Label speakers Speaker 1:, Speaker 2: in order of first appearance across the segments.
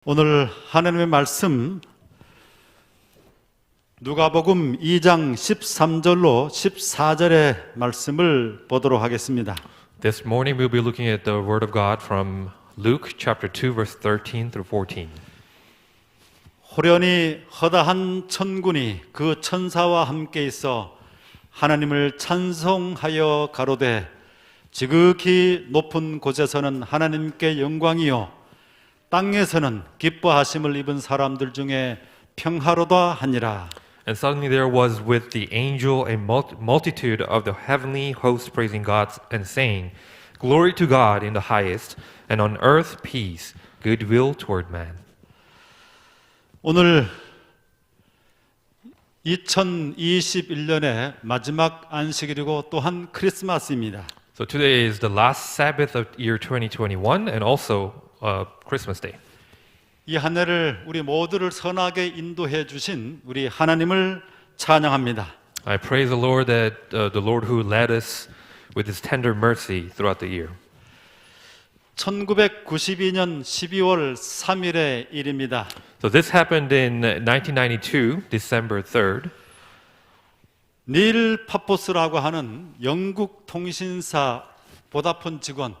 Speaker 1: 오늘 하나님의 말씀 누가복음 2장 13절로 14절의 말씀을 보도록 하겠습니다.
Speaker 2: This morning we'll be looking at the Word of God from Luke chapter 2 verse 13 through 14.
Speaker 1: 호련히 허다한 천군이 그 천사와 함께 있어 하나님을 찬송하여 가로되 지극히 높은 곳에서는 하나님께 영광이요 땅에서는 기뻐하심을 입은 사람들 중에 평화로다 하니라.
Speaker 2: And suddenly there was with the angel a multitude of the heavenly hosts praising God and saying, Glory to God in the highest, and on earth peace, goodwill toward man.
Speaker 1: 오늘 2021년의 마지막 안식일이고 또한 크리스마스입니다.
Speaker 2: So today is the last Sabbath of year 2021 and also Christmas Day.
Speaker 1: 이 한 해를 우리 모두를 선하게 인도해 주신 우리 하나님을 찬양합니다.
Speaker 2: I praise the Lord that the Lord who led us with His tender mercy throughout the year.
Speaker 1: 1992년 12월 3일의 일입니다.
Speaker 2: So this happened in 1992, December 3rd.
Speaker 1: 닐 파포스라고 하는 영국 통신사 보다폰 직원,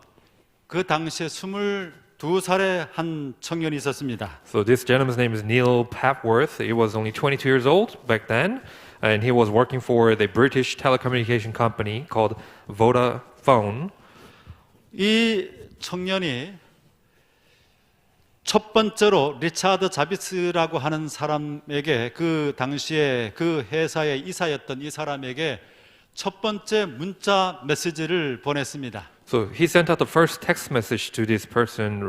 Speaker 1: 그 당시에 22살의 한 청년이 있었습니다.
Speaker 2: So this gentleman's name is Neil Papworth. He was only 22 years old back then, and he was working for the British telecommunication company called Vodafone.
Speaker 1: 이 청년이 첫 번째로 리차드 자비스라고 하는 사람에게, 그 당시에 그 회사의 이사였던 이 사람에게 첫 번째 문자 메시지를 보냈습니다.
Speaker 2: So he sent out the first text message to this person,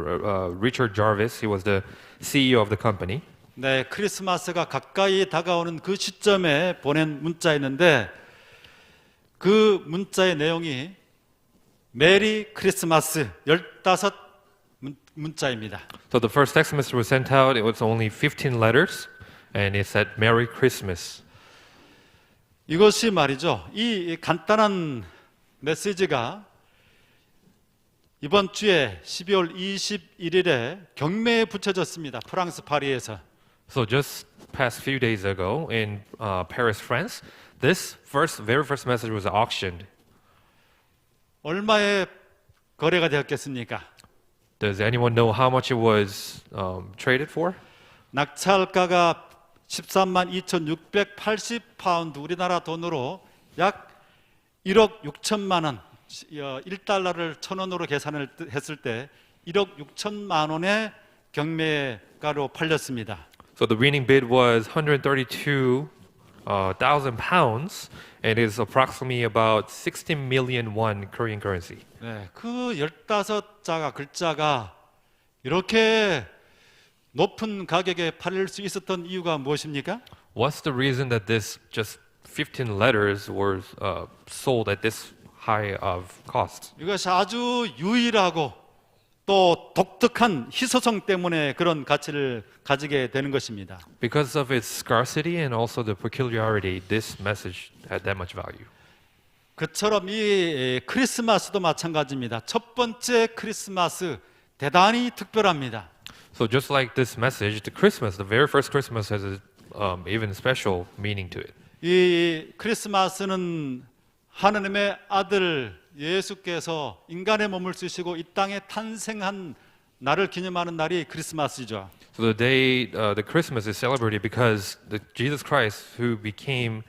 Speaker 2: Richard Jarvis. He was the CEO of the company.
Speaker 1: 네, 크리스마스가 가까이 다가오는 그 시점에 보낸 문자였는데 그 문자의 내용이 메리 크리스마스 15 문자입니다.
Speaker 2: So the first text message was sent out. It was only 15 letters, and it said Merry Christmas.
Speaker 1: 이것이 말이죠. 이 간단한 메시지가 이번 주에 12월 21일에 경매에 붙여졌습니다. 프랑스 파리에서.
Speaker 2: So just past few days ago in Paris, France, this very first message was auctioned.
Speaker 1: 얼마에 거래가 되었겠습니까?
Speaker 2: Does anyone know how much it was traded for?
Speaker 1: 낙찰가가 13만 2,680파운드, 우리나라 돈으로 약 1억 6천만 원, 1달러를 1,000원으로 계산을 했을 때 1억 6천만 원의 경매가로 팔렸습니다.
Speaker 2: So the winning bid was 132,000 pounds, and it is approximately about 16 million won Korean currency.
Speaker 1: 네, 그 15자가 글자가 이렇게 높은 가격에 팔릴 수 있었던 이유가 무엇입니까?
Speaker 2: What's the reason that this just 15 letters were sold at this high of cost?
Speaker 1: 이것이 아주 유일하고 또 독특한 희소성 때문에 그런 가치를 가지게 되는 것입니다.
Speaker 2: Because of its scarcity and also the peculiarity, this message had that much value.
Speaker 1: 그처럼 이 크리스마스도 마찬가지입니다. 첫 번째 크리스마스 대단히 특별합니다.
Speaker 2: So just like this message, the very first Christmas has a even special meaning to it.
Speaker 1: 이 크리스마스는 하나님의 아들 예수께서 인간의 몸을 쓰시고 이 땅에 탄생한 날을 기념하는 날이 크리스마스죠.
Speaker 2: So the day, the Christmas is celebrated because Jesus Christ, who became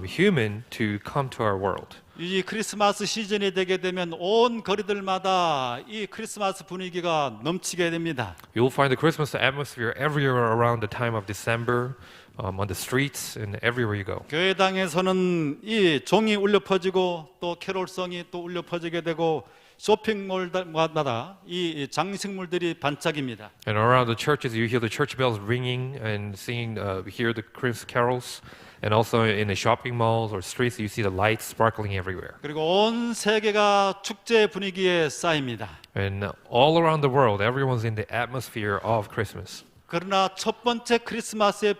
Speaker 2: human to come to our world.
Speaker 1: 이 크리스마스 시즌이 되게 되면 온 거리들마다 이 크리스마스 분위기가 넘치게 됩니다.
Speaker 2: You'll find the Christmas atmosphere everywhere around the time of December, on the streets and everywhere you go.
Speaker 1: 교회당에서는 이 종이 울려 퍼지고 또 캐롤성이 또 울려 퍼지게 되고 쇼핑몰마다 이 장식물들이 반짝입니다.
Speaker 2: And around the churches, you hear the church bells ringing and singing, hear the Christmas carols. And also in the shopping malls or streets, you see the lights sparkling everywhere.
Speaker 1: 그리고 온 세계가 축제 분위기에 쌓입니다.
Speaker 2: And all around the world, everyone's in the atmosphere of Christmas.
Speaker 1: 그러나 첫 번째 크리스마스의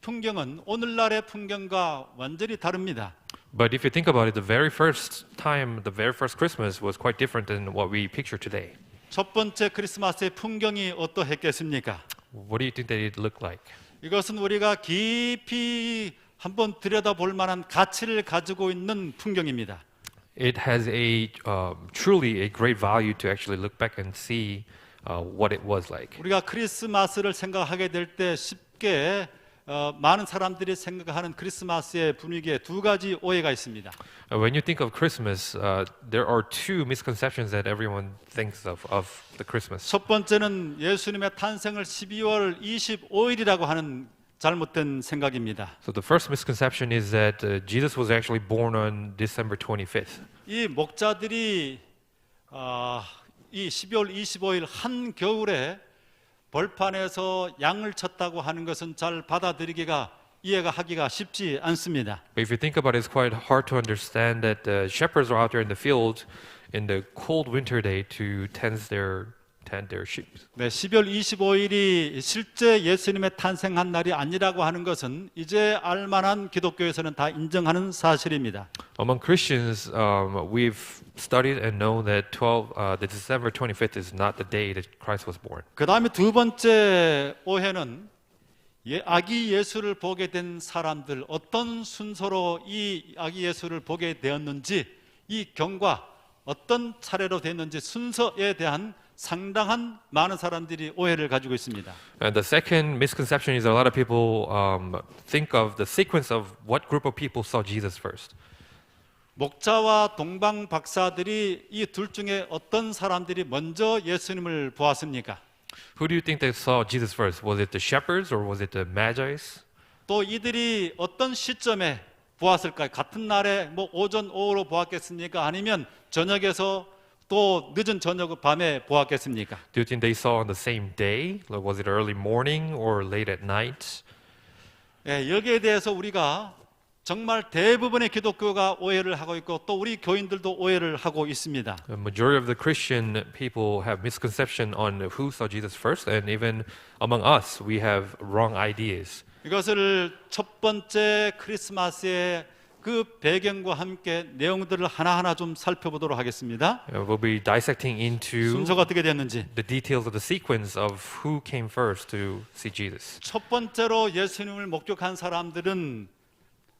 Speaker 1: 풍경은 오늘날의 풍경과 완전히 다릅니다.
Speaker 2: But if you think about it, the very first Christmas was quite different than what we picture today.
Speaker 1: 첫 번째 크리스마스의 풍경이 어떠했겠습니까?
Speaker 2: What do you think that it looked like?
Speaker 1: 이것은 우리가 깊이 한번 들여다볼 만한 가치를 가지고 있는 풍경입니다.
Speaker 2: It has a truly a great value to actually look back and see what it was like.
Speaker 1: 우리가 크리스마스를 생각하게 될 때 쉽게 많은 사람들이 생각하는 크리스마스의 분위기에 두 가지 오해가 있습니다.
Speaker 2: When you think of Christmas, there are two misconceptions that everyone thinks of the Christmas.
Speaker 1: 첫 번째는 예수님의 탄생을 12월 25일이라고 하는 잘못된 생각입니다.
Speaker 2: So the first misconception is that Jesus was actually born on December 25th.
Speaker 1: 이 목자들이 이 12월 25일 한 겨울에 벌판에서 양을 쳤다고 하는 것은 잘 받아들이기가 이해가 하기가 쉽지 않습니다.
Speaker 2: But if you think about it, it's quite hard to understand that the shepherds are out there in the field in the cold winter day to tend their sheep.
Speaker 1: 네, 12월 25일이 실제 예수님의 탄생한 날이 아니라고 하는 것은 이제 알만한 기독교에서는 다 인정하는 사실입니다.
Speaker 2: Among Christians, we've studied and known that the December 25th is not the day that Christ was born.
Speaker 1: 그 다음에 두 번째 오해는 아기 예수를 보게 된 사람들 어떤 순서로 이 아기 예수를 보게 되었는지 이 경과 어떤 차례로 됐는지 순서에 대한 상당한 많은 사람들이 오해를 가지고 있습니다.
Speaker 2: And the second misconception is a lot of people think of the sequence of what group of people saw Jesus first.
Speaker 1: 목자와 동방 박사들이 이 둘 중에 어떤 사람들이 먼저 예수님을 보았습니까?
Speaker 2: Who do you think that saw Jesus first? Was it the shepherds or was it the magi's?
Speaker 1: 또 이들이 어떤 시점에 보았을까요? 같은 날에 뭐 오전 오후로 보았겠습니까? 아니면 저녁에서 또 늦은 저녁 밤에 보았겠습니까?
Speaker 2: Do you think they saw on the same day? Like, was it early morning or late at night?
Speaker 1: 예, 여기에 대해서 우리가 정말 대부분의 기독교가 오해를 하고 있고 또 우리 교인들도 오해를 하고 있습니다.
Speaker 2: The majority of the Christian people have misconception on who saw Jesus first, and even among us, we have wrong ideas.
Speaker 1: 이것을 첫 번째 크리스마스의 그 배경과 함께 내용들을 하나하나 좀 살펴보도록 하겠습니다.
Speaker 2: We'll be dissecting into
Speaker 1: 순서가 어떻게 됐는지.
Speaker 2: the details of the sequence of who came first to see Jesus.
Speaker 1: 첫 번째로 예수님을 목격한 사람들은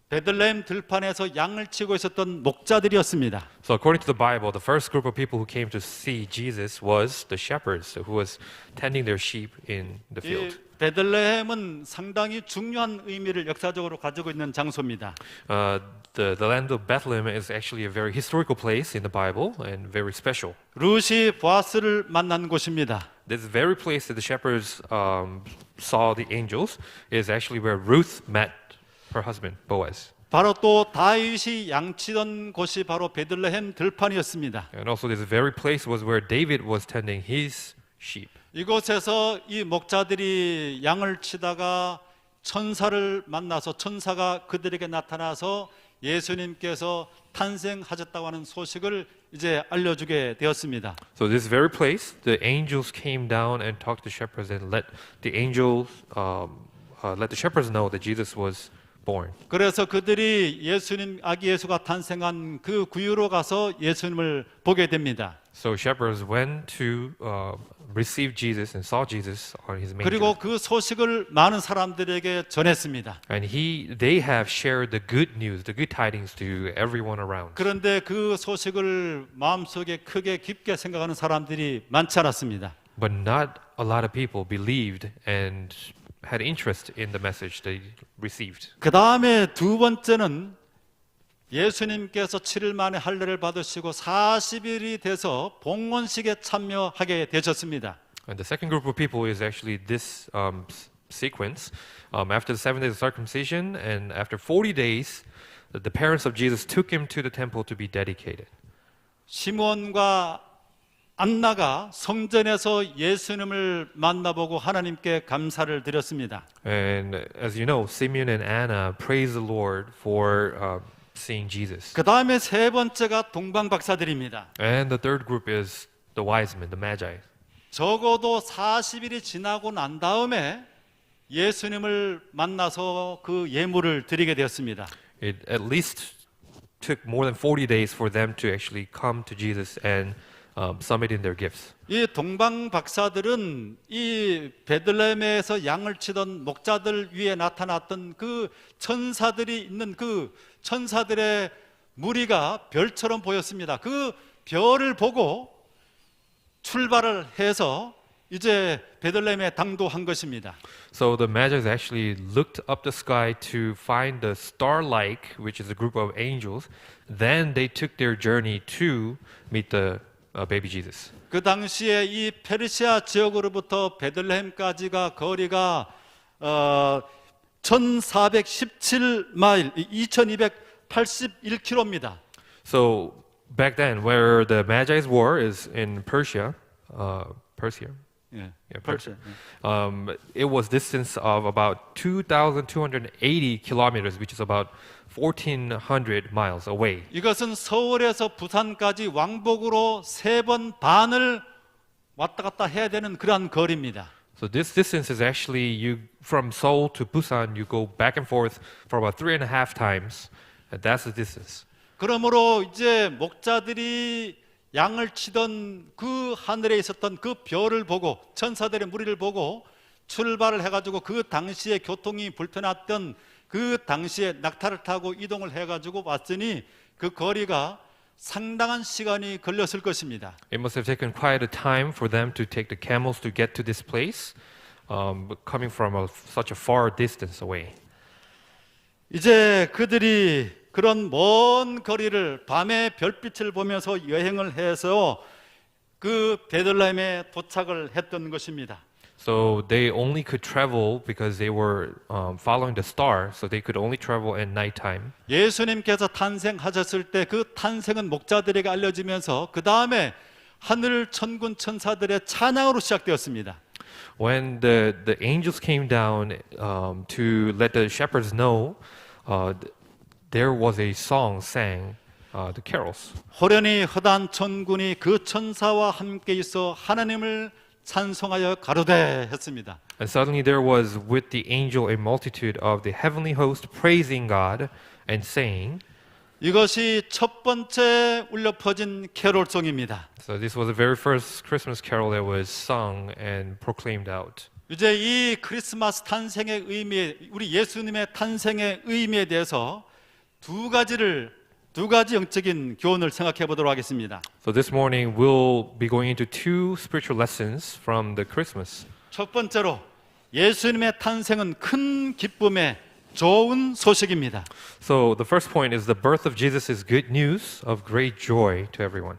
Speaker 1: 베들레헴 들판에서 양을 치고 있었던 목자들이었습니다.
Speaker 2: So according to the Bible, the first group of people who came to see Jesus was the shepherds who was tending their sheep in the
Speaker 1: 이
Speaker 2: field.
Speaker 1: 베들레헴은 상당히 중요한 의미를 역사적으로 가지고 있는 장소입니다.
Speaker 2: The land of Bethlehem is actually a very historical place in the Bible and very special.
Speaker 1: 룻이 보아스를 만난 곳입니다.
Speaker 2: This very place that the shepherds saw the angels is actually where Ruth met her husband, Boaz.
Speaker 1: 바로 또 다윗이 양치던 곳이 바로 베들레헴 들판이었습니다.
Speaker 2: And also this very place was where David was tending his sheep.
Speaker 1: 이곳에서 이 목자들이 양을 치다가 천사를 만나서 천사가 그들에게 나타나서 예수님께서 탄생하셨다고 하는 소식을 이제 알려주게 되었습니다.
Speaker 2: So this very place, the angels came down and talked to shepherds and let the shepherds know that Jesus was born.
Speaker 1: 그래서 그들이 예수님 아기 예수가 탄생한 그 구유로 가서 예수님을 보게 됩니다.
Speaker 2: So shepherds went to receive Jesus and saw Jesus on his manger.
Speaker 1: 그리고 그 소식을 많은 사람들에게 전했습니다.
Speaker 2: And they have shared the good news, the good tidings to everyone around.
Speaker 1: 그런데 그 소식을 마음속에 크게 깊게 생각하는 사람들이 많지 않았습니다.
Speaker 2: But not a lot of people believed and had interest in the message they received.
Speaker 1: 그 다음에 두 번째는 예수님께서 7일 만에 할례를 받으시고 40일이 돼서 봉헌식에 참여하게 되셨습니다.
Speaker 2: And the second group of people is actually this sequence. After the 7 days of circumcision and after 40 days, the parents of Jesus took him to the temple to be dedicated.
Speaker 1: 시몬과 안나가 성전에서 예수님을 만나보고 하나님께 감사를 드렸습니다.
Speaker 2: And as you know, Simeon and Anna praised the Lord for seeing Jesus.
Speaker 1: 그 다음에 세 번째가 동방 박사들입니다.
Speaker 2: And the third group is the wise men, the magi.
Speaker 1: 적어도 40일이 지나고 난 다음에 예수님을 만나서 그 예물을 드리게 되었습니다.
Speaker 2: It at least took more than 40 days for them to actually come to Jesus and submitting their gifts.
Speaker 1: 이 동방 박사들은 이 베들레헴에서 양을 치던 목자들 위에 나타났던 그 천사들이 있는 그 천사들의 무리가 별처럼 보였습니다. 그 별을 보고 출발을 해서 이제 베들레헴에 당도한 것입니다.
Speaker 2: So the Magi actually looked up the sky to find the star-like, which is a group of angels. Then they took their journey to meet the baby Jesus.
Speaker 1: 그 당시에 이 페르시아 지역으로부터 베들레헴까지가 거리가 1417마일, 2281km입니다.
Speaker 2: So back then, where the Magi's were is in Persia. Persia.
Speaker 1: 예,
Speaker 2: Yeah,
Speaker 1: Persia.
Speaker 2: it was distance of about 2,280 kilometers, which is about 1,400 miles away.
Speaker 1: 이것은 서울에서 부산까지 왕복으로 3번 반을 왔다 갔다 해야 되는 그러한 거리입니다.
Speaker 2: So this distance is actually you from Seoul to Busan. You go back and forth for about 3.5 times, and that's the distance.
Speaker 1: 그러므로 이제 목자들이 양을 치던 그 하늘에 있었던 그 별을 보고 천사들의 무리를 보고 출발을 해가지고 그 당시에 교통이 불편했던 그 당시에 낙타를 타고 이동을 해가지고 왔으니 그 거리가 상당한 시간이 걸렸을 것입니다.
Speaker 2: It must have taken quite a time for them to take the camels to get to this place, coming from such a far distance away.
Speaker 1: 이제 그들이 그런 먼 거리를 밤의 별빛을 보면서 여행을 해서 그 베들레헴에 도착을 했던 것입니다.
Speaker 2: So they only could travel because they were following the star, so they could only travel at nighttime.
Speaker 1: 예수님께서 탄생하셨을 때 그 탄생은 목자들에게 알려지면서 그 다음에 하늘 천군 천사들의 찬양으로 시작되었습니다.
Speaker 2: When the angels came down to let the shepherds know, there was a song sang, the carols.
Speaker 1: 호련히 허다한 천군이 그 천사와 함께 있어 하나님을 찬송하여 가로되 했습니다.
Speaker 2: And suddenly there was with the angel a multitude of the heavenly host praising God and saying.
Speaker 1: 이것이 첫 번째 울려 퍼진 캐롤송입니다.
Speaker 2: So this was the very first Christmas carol that was sung and proclaimed out.
Speaker 1: 이제 이 크리스마스 탄생의 의미, 우리 예수님의 탄생의 의미에 대해서 두 가지 영적인 교훈을 생각해 보도록 하겠습니다.
Speaker 2: So this morning we'll be going into two spiritual lessons from the Christmas.
Speaker 1: 첫 번째로 예수님의 탄생은 큰 기쁨의 좋은 소식입니다.
Speaker 2: So the first point is the birth of Jesus is good news of great joy to everyone.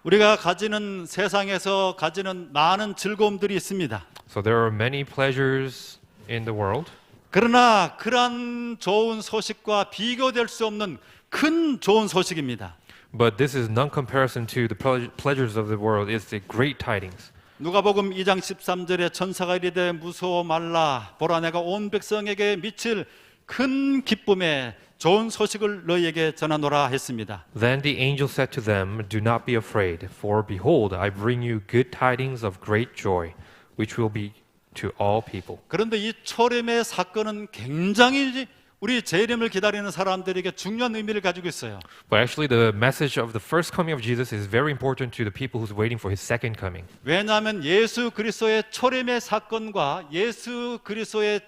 Speaker 1: 우리가 가지는 세상에서 가지는 많은 즐거움들이 있습니다.
Speaker 2: So there are many pleasures in the world.
Speaker 1: 그러나 그러한 좋은 소식과 비교될 수 없는 큰 좋은 소식입니다.
Speaker 2: But this is none comparison to the pleasures of the world. It's the great tidings.
Speaker 1: 누가복음 2장 13절에 천사가 이르되 무서워 말라 보라 내가 온 백성에게 미칠 큰 기쁨의 좋은 소식을 너희에게 전하노라 했습니다.
Speaker 2: Then the angel said to them, Do not be afraid, for behold, I bring you good tidings of great joy, which will be to all people.
Speaker 1: 그런데 이 초림의 사건은 굉장히 우리 재림을 기다리는 사람들에게 중요한 의미를 가지고 있어요.
Speaker 2: But actually the message of the first coming of Jesus is very important to the people who's waiting for his second coming.
Speaker 1: 왜냐하면 예수 그리스도의 초림의 사건과 예수 그리스도의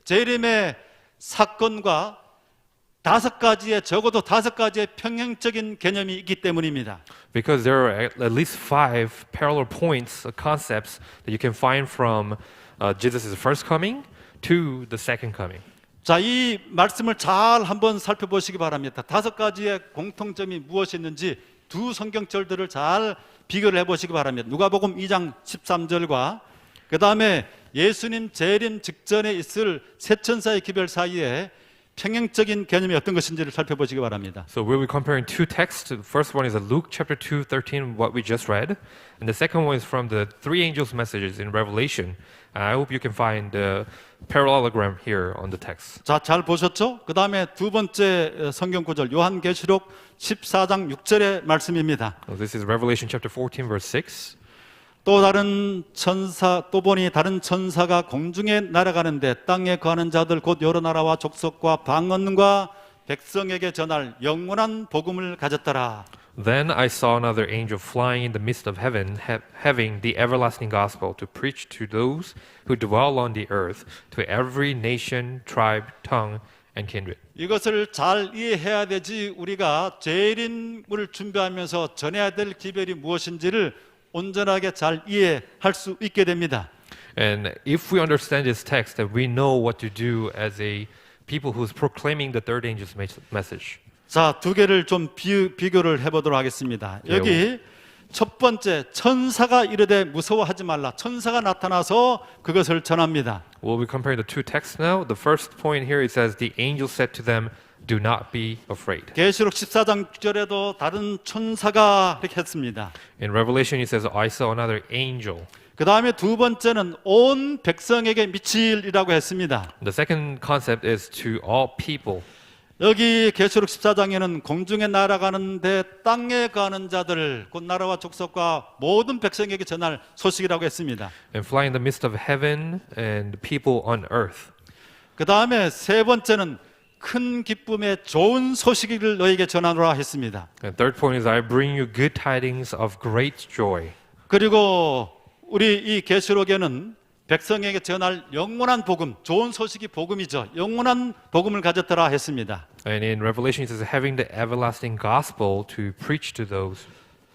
Speaker 1: 재림의 사건과 적어도 5가지의 평행적인 개념이 있기 때문입니다.
Speaker 2: Because there are at least 5 parallel points, concepts that you can find from Jesus' first coming to the second coming.
Speaker 1: 자, 이 말씀을 잘 한번 살펴보시기 바랍니다. 5가지의 공통점이 무엇이 있는지 두 성경절들을 잘 비교를 해보시기 바랍니다. 누가복음 2장 13절과 그 다음에 예수님 재림 직전에 있을 세 천사의 기별 사이에 평행적인 개념이 어떤 것인지를 살펴보시기 바랍니다.
Speaker 2: So we'll be comparing two texts. The first one is Luke chapter 2:13, what we just read, and the second one is from the three angels' messages in Revelation. I hope you can find the parallelogram here on the text.
Speaker 1: 자, 잘 보셨죠? 그 다음에 두 번째 성경 구절 요한계시록 14장 6절의 말씀입니다.
Speaker 2: So this is Revelation chapter 14, verse 6.
Speaker 1: 또 보니 다른 천사가 공중에 날아가는데 땅에 거하는 자들 곧 여러 나라와 족속과 방언과 백성에게 전할 영원한 복음을 가졌더라.
Speaker 2: Then I saw another angel flying in the midst of heaven, having the everlasting gospel to preach to those who dwell on the earth, to every nation, tribe, tongue, and kindred.
Speaker 1: 이것을 잘 이해해야 되지 우리가 재림을 준비하면서 전해야 될 기별이 무엇인지를 온전하게 잘 이해할 수 있게 됩니다.
Speaker 2: And if we understand this text, then we know what to do as a people who's proclaiming the third angel's message.
Speaker 1: 자, 두 개를 좀 비교를 해보도록 하겠습니다.
Speaker 2: 예,
Speaker 1: 여기 첫 번째, 천사가 이르되 무서워하지 말라. 천사가 나타나서 그것을 전합니다.
Speaker 2: We'll be comparing the two texts now. The first point here, it says, the angel said to them, do not be afraid.
Speaker 1: 계시록 14장 6절에도 다른 천사가 이렇게 했습니다.
Speaker 2: In Revelation, it says, I saw another angel.
Speaker 1: 그 다음에 두 번째는 온 백성에게 미칠이라고 했습니다.
Speaker 2: The second concept is to all people.
Speaker 1: 여기 계시록 14장에는 공중에 날아가는데 땅에 가는 자들 곧 나라와 족속과 모든 백성에게 전할 소식이라고 했습니다.
Speaker 2: And fly in the midst of heaven and people on earth.
Speaker 1: 그 다음에 세 번째는 큰 기쁨의 좋은 소식을 너에게 전하노라 했습니다.
Speaker 2: And third point is, I bring you good tidings of great joy.
Speaker 1: 그리고 우리 이 계시록에는 백성에게 전할 영원한 복음, 좋은 소식이 복음이죠. 영원한 복음을 가졌더라 했습니다.
Speaker 2: And in Revelation, it says, having the everlasting gospel to preach to those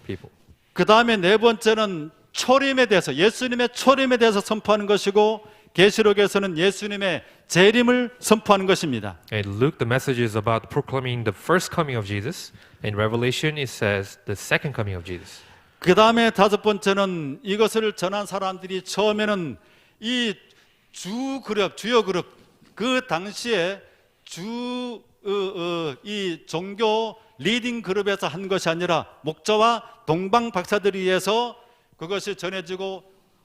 Speaker 2: people.
Speaker 1: 그 다음에 네 번째는 초림에 대해서, 예수님의 초림에 대해서 선포하는 것이고 계시록에서는 예수님의 재림을 선포하는 것입니다.
Speaker 2: And Luke, the message is about proclaiming the first coming of Jesus. In Revelation, it says the second coming of Jesus.
Speaker 1: 그 다음에 다섯 번째는 이것을 전한 사람들이 처음에는 이 주요 그룹, 그 당시에 이 종교 리딩 그룹에서 한 것이 아니라 목자와 동방 박사들에 의해서 그것이 전해지고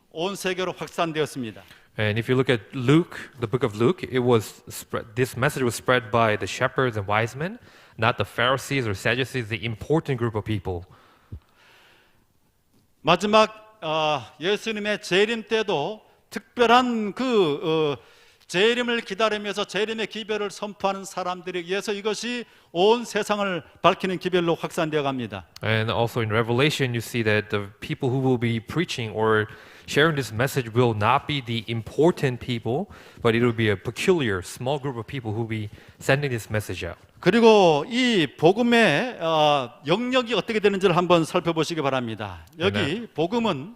Speaker 1: 온 세계로 확산되었습니다.
Speaker 2: And if you look at Luke, the book of Luke, it was this message was spread by the shepherds and wise men, not the Pharisees or Sadducees, the important group of people.
Speaker 1: 마지막 예수님의 재림 때도 특별한 재림을 기다리면서 재림의 기별을 선포하는 사람들에 의해서 이것이 온 세상을 밝히는 기별로 확산되어 갑니다.
Speaker 2: And also in Revelation, you see that the people who will be preaching or sharing this message will not be the important people, but it will be a peculiar, small group of people who will be sending this message out.
Speaker 1: 그리고 이 복음의 영역이 어떻게 되는지를 한번 살펴보시기 바랍니다. 여기 복음은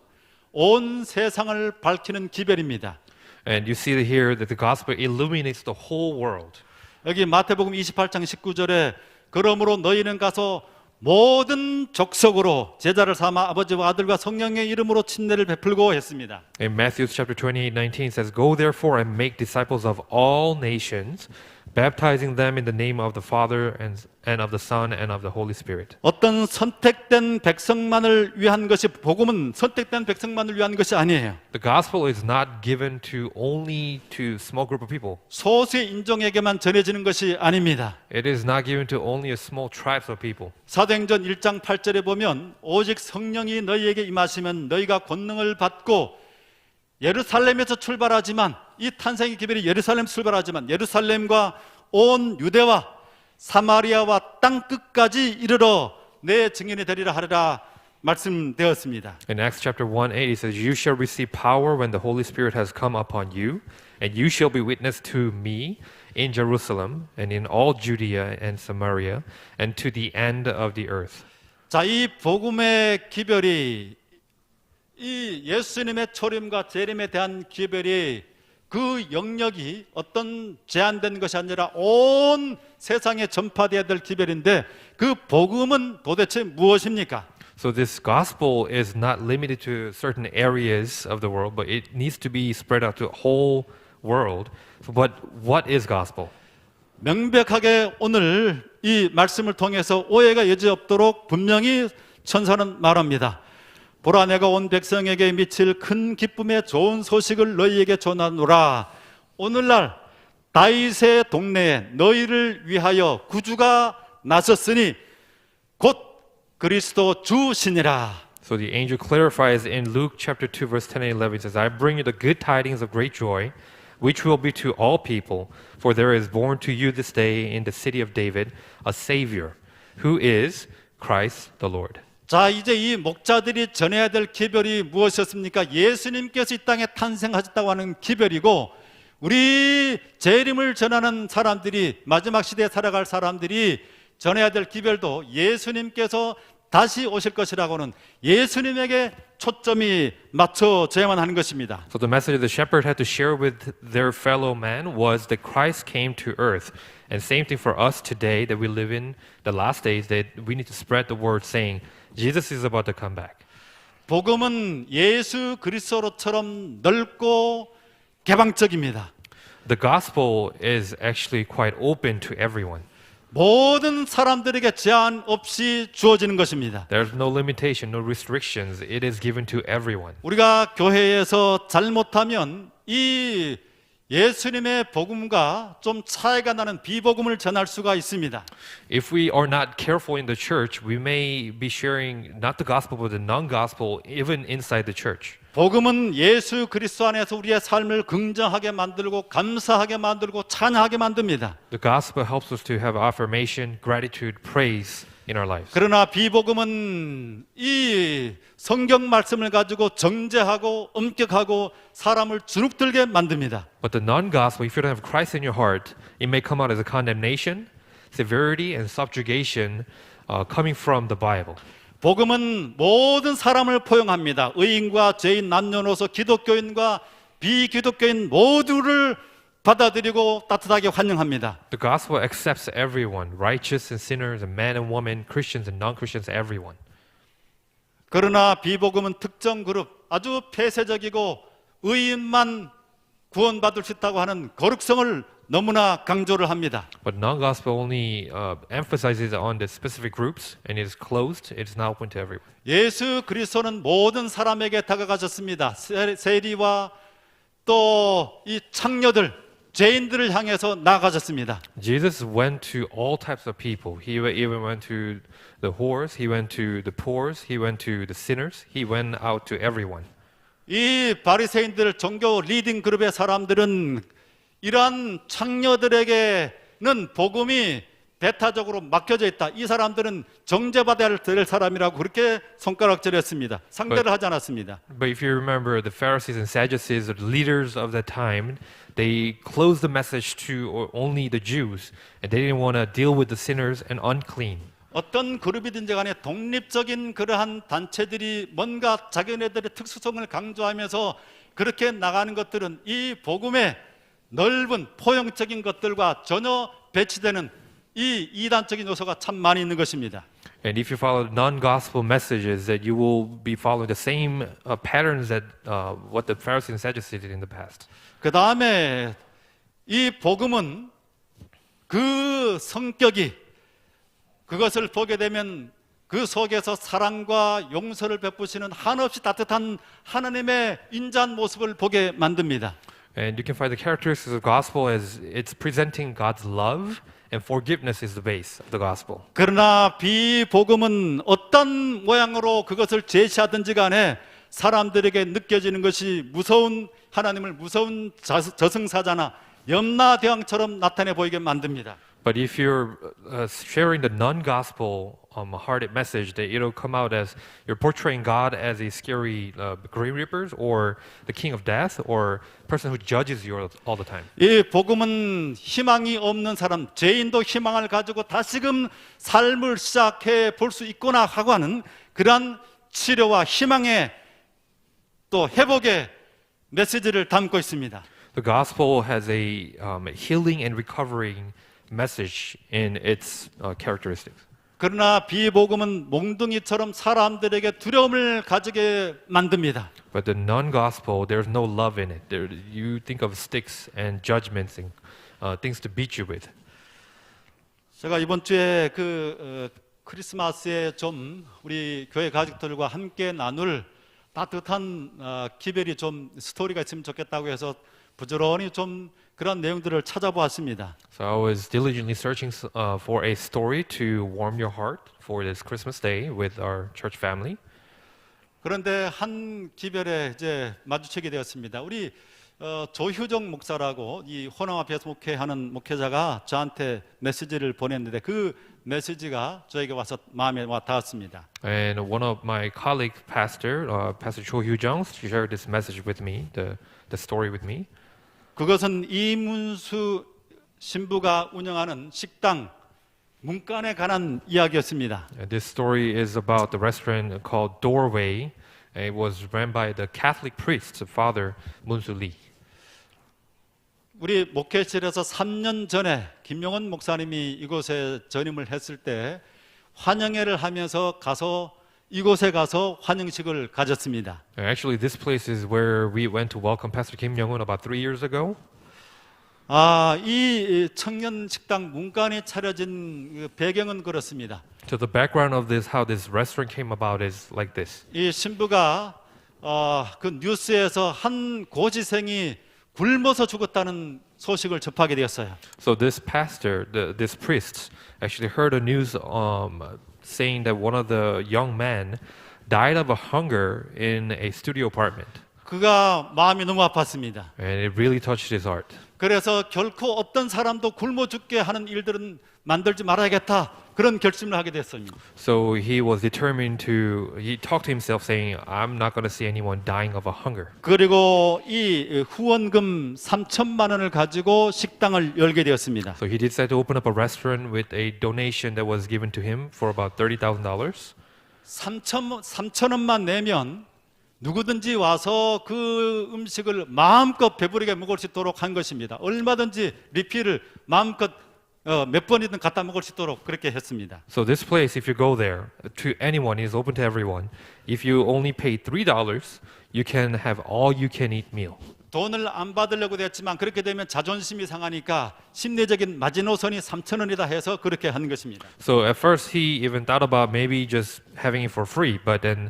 Speaker 1: 온 세상을 밝히는 기별입니다.
Speaker 2: And you see here that the gospel illuminates the whole world.
Speaker 1: 여기 마태복음 28장 19절에 그러므로 너희는 가서 모든 족속으로 제자를 삼아 아버지와 아들과 성령의 이름으로 친례를 베풀고 했습니다.
Speaker 2: In Matthew chapter 28:19 it says, Go therefore and make disciples of all nations, baptizing them in the name of the Father and of the Son and of the Holy Spirit.
Speaker 1: 어떤 선택된 백성만을 위한 것이 복음은 선택된 백성만을 위한 것이 아니에요.
Speaker 2: The gospel is not given to only to small group of people.
Speaker 1: 소수의 인종에게만 전해지는 것이 아닙니다.
Speaker 2: It is not given to only a small tribes of people.
Speaker 1: 사도행전 1장 8절에 보면 오직 성령이 너희에게 임하시면 너희가 권능을 받고 예루살렘에서 출발하지만 이 탄생의 기별이 예루살렘에서 출발하지만 예루살렘과 온 유대와 사마리아와 땅 끝까지 이르러 내 증인이 되리라 하리라 말씀되었습니다.
Speaker 2: In Acts chapter 1:8 it says, You shall receive power when the Holy Spirit has come upon you, and you shall be witness to me in Jerusalem and in all Judea and Samaria and to the end of the earth.
Speaker 1: 자, 이 복음의 기별이 이 예수님의 초림과 재림에 대한 기별이 그 영역이 어떤 제한된 것이 아니라 온 세상에 전파되어야 될 기별인데 그 복음은 도대체 무엇입니까?
Speaker 2: So this gospel is not limited to certain areas of the world, but it needs to be spread out to the whole world. But what is gospel?
Speaker 1: 명백하게 오늘 이 말씀을 통해서 오해가 여지없도록 분명히 천사는 말합니다. 보라 내가 온 백성에게 미칠 큰 기쁨의 좋은 소식을 너희에게 전하노라. 오늘날 다윗의 동네에 너희를 위하여 구주가 나섰으니 곧 그리스도 주시니라.
Speaker 2: So the angel clarifies in Luke chapter 2 verse 10 and 11 says, I bring you the good tidings of great joy, which will be to all people, for there is born to you this day in the city of David a Savior, who is Christ the Lord.
Speaker 1: 자, 이제 이 목자들이 전해야 될 기별이 무엇이었습니까? 예수님께서 이 땅에 탄생하셨다고 하는 기별이고, 우리 재림을 전하는 사람들이, 마지막 시대에 살아갈 사람들이 전해야 될 기별도 예수님께서 다시 오실 것이라고는 예수님에게 초점이 맞춰져야만 하는 것입니다.
Speaker 2: So the message the shepherd had to share with their fellow man was that Christ came to earth. And same thing for us today that we live in the last days, that we need to spread the word saying Jesus is about to come back.
Speaker 1: 복음은 예수 그리스도로처럼 넓고 개방적입니다.
Speaker 2: The gospel is actually quite open to everyone.
Speaker 1: 모든 사람들에게 제한 없이 주어지는 것입니다.
Speaker 2: There's no limitation, no restrictions. It is given to everyone.
Speaker 1: 우리가 교회에서 잘못하면 이 예수님의 복음과 좀 차이가 나는 비복음을 전할 수가 있습니다.
Speaker 2: If we are not careful in the church, we may be sharing not the gospel but the non-gospel even inside the church.
Speaker 1: 복음은 예수 그리스도 안에서 우리의 삶을 긍정하게 만들고 감사하게 만들고 찬양하게 만듭니다.
Speaker 2: The gospel helps us to have affirmation, gratitude, praise in our lives.
Speaker 1: 그러나 비복음은 이 성경 말씀을 가지고 정죄하고 엄격하고 사람을 주눅들게 만듭니다.
Speaker 2: But the non-gospel, if you don't have Christ in your heart, it may come out as a condemnation, severity, and subjugation coming from the Bible.
Speaker 1: 복음은 모든 사람을 포용합니다. 의인과 죄인, 남녀노소, 기독교인과 비기독교인 모두를 받아들이고 따뜻하게 환영합니다.
Speaker 2: The gospel accepts everyone, righteous and sinners, and men and women, Christians and non-Christians, everyone.
Speaker 1: 그러나 비복음은 특정 그룹, 아주 폐쇄적이고 의인만 구원받을 수 있다고 하는 거룩성을 너무나 강조를 합니다.
Speaker 2: But non-gospel only emphasizes on the specific groups, and it is closed. It is not open to everyone.
Speaker 1: 예수 그리스도는 모든 사람에게 다가가셨습니다. 세리와 또 이 창녀들, 죄인들을 향해서 나아가셨습니다.
Speaker 2: Jesus went to all types of people. He even went to the whores. He went to the poor. He went to the sinners. He went out to everyone.
Speaker 1: 이 바리새인들 종교 리딩 그룹의 사람들은 이러한 창녀들에게는 복음이 배타적으로 맡겨져 있다. 이 사람들은 정죄받아야 될 사람이라고 그렇게 손가락질했습니다. 상대를 하지 않았습니다.
Speaker 2: But if you remember, the Pharisees and Sadducees, the leaders of that time, they closed the message to only the Jews, and they didn't want to deal with the sinners and unclean.
Speaker 1: 어떤 그룹이든지 간에 독립적인 그러한 단체들이 뭔가 자기네들의 특수성을 강조하면서 그렇게 나가는 것들은 이 복음의 넓은 포용적인 것들과 전혀 배치되는 이 이단적인 요소가 참 많이 있는 것입니다.
Speaker 2: And if you follow non-gospel messages, that you will be following the same patterns that what the Pharisees and Sadducees did in the past.
Speaker 1: 그 다음에 이 복음은 그 성격이 그것을 보게 되면 그 속에서 사랑과 용서를 베푸시는 한없이 따뜻한 하나님의 인자한 모습을 보게 만듭니다.
Speaker 2: And you can find the characteristics of the gospel as it's presenting God's love, and forgiveness is the base of the gospel.
Speaker 1: 그러나 비복음은 어떤 모양으로 그것을 제시하든지 간에 사람들에게 느껴지는 것이 무서운 하나님을 무서운 저승사자나 염라대왕처럼 나타내 보이게 만듭니다.
Speaker 2: But if you're sharing the non-gospel hearted message, that it'll come out as you're portraying God as a scary grave reapers, or the king of death, or person who judges you all the time.
Speaker 1: 이 복음은 희망이 없는 사람, 죄인도 희망을 가지고 다시금 삶을 시작해 볼 수 있구나 하고 하는 그러한 치료와 희망의 또 회복의 메시지를 담고 있습니다.
Speaker 2: The gospel has a healing and recovering message in its characteristics.
Speaker 1: 그러나 비복음은 몽둥이처럼 사람들에게 두려움을 가지게 만듭니다.
Speaker 2: But the non-gospel, there's no love in it. You think of sticks and judgments and things to beat you with.
Speaker 1: 제가 이번 주에 크리스마스에 좀 우리 교회 가족들과 함께 나눌 따뜻한 기별이 좀 스토리가 있으면 좋겠다고 해서 부지런히 좀 그런 내용들을 찾아보았습니다.
Speaker 2: So I was diligently searching for a story to warm your heart for this Christmas day with our church family.
Speaker 1: 그런데 한 기별에 이제 마주치게 되었습니다. 우리 조효정 목사라고 이 호남 앞에서 목회하는 목회자가 저한테 메시지를 보냈는데 그 메시지가 저에게 와서 마음에 와 닿았습니다.
Speaker 2: And one of my colleague pastor, Pastor Cho Hyu-jung, shared this message with me, the story with me.
Speaker 1: 그것은 이문수 신부가 운영하는 식당 문간에 관한 이야기였습니다.
Speaker 2: And this story is about the restaurant called Doorway. It was run by the Catholic priest, Father Moon-soo Lee.
Speaker 1: 우리 목회실에서 3년 전에 김용원 목사님이 이곳에 전임을 했을 때 환영회를 하면서 이곳에 가서 환영식을 가졌습니다.
Speaker 2: Actually, this place is where we went to welcome Pastor Kim Young-un about 3 years ago.
Speaker 1: 이 청년 식당 문간에 차려진 그 배경은 그렇습니다.
Speaker 2: So the background of this, how this restaurant came about, is like this.
Speaker 1: 이 신부가 그 뉴스에서 한 고시생이 굶어서 죽었다는 소식을 접하게 되었어요.
Speaker 2: So this pastor, this priest, actually heard a news saying that one of the young men died of a hunger in a studio apartment.
Speaker 1: 그가 마음이 너무 아팠습니다.
Speaker 2: And it really touched his heart.
Speaker 1: 그래서 결코 어떤 사람도 굶어 죽게 하는 일들은 만들지 말아야겠다. 그런 결심을 하게 됐습니다.
Speaker 2: So he was determined he talked to himself saying, I'm not going to see anyone dying of a hunger.
Speaker 1: 그리고 이 후원금 3천만 원을 가지고 식당을 열게 되었습니다.
Speaker 2: So he decided to open up a restaurant with a donation that was given to him for about $30,000.
Speaker 1: 3천 원만 내면 누구든지 와서 그 음식을 마음껏 배부르게 먹을 수 있도록 한 것입니다. 얼마든지 리필을 마음껏 몇 번이든 갖다 먹을 수 있도록 그렇게 했습니다.
Speaker 2: So this place, if you go there, to anyone, is open to everyone. If you only pay $3, you can have all you can eat meal.
Speaker 1: 돈을 안 받으려고 했지만 그렇게 되면 자존심이 상하니까 심리적인 마지노선이 3천 원이다 해서 그렇게 한 것입니다.
Speaker 2: So at first he even thought about maybe just having it for free, but then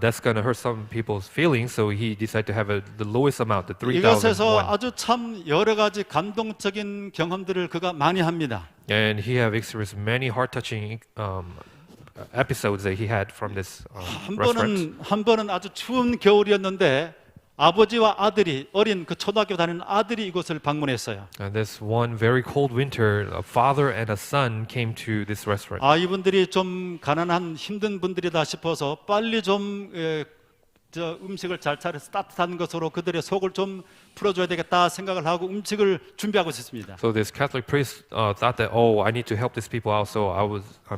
Speaker 2: that's going to hurt some people's feelings, so he decided to have the lowest amount, the 3,000
Speaker 1: 이것에서
Speaker 2: won.
Speaker 1: 아주 참 여러 가지 감동적인 경험들을 그가 많이 합니다.
Speaker 2: And he have experienced many heart-touching episodes that he had from this restaurant.
Speaker 1: 한 번은 아주 추운 겨울이었는데 아버지와 아들이 어린 그 초등학교 다니는 아들이 이곳을 방문했어요.
Speaker 2: And this one very cold winter, a father and a son came to this restaurant.
Speaker 1: 이분들이 좀 가난한 힘든 분들이다 싶어서 빨리 좀 음식을 잘 차려서 따뜻한 것으로 그들의 속을 좀 풀어줘야 되겠다 생각을 하고 음식을 준비하고 있었습니다.
Speaker 2: So this Catholic priest thought that, I need to help these people out. So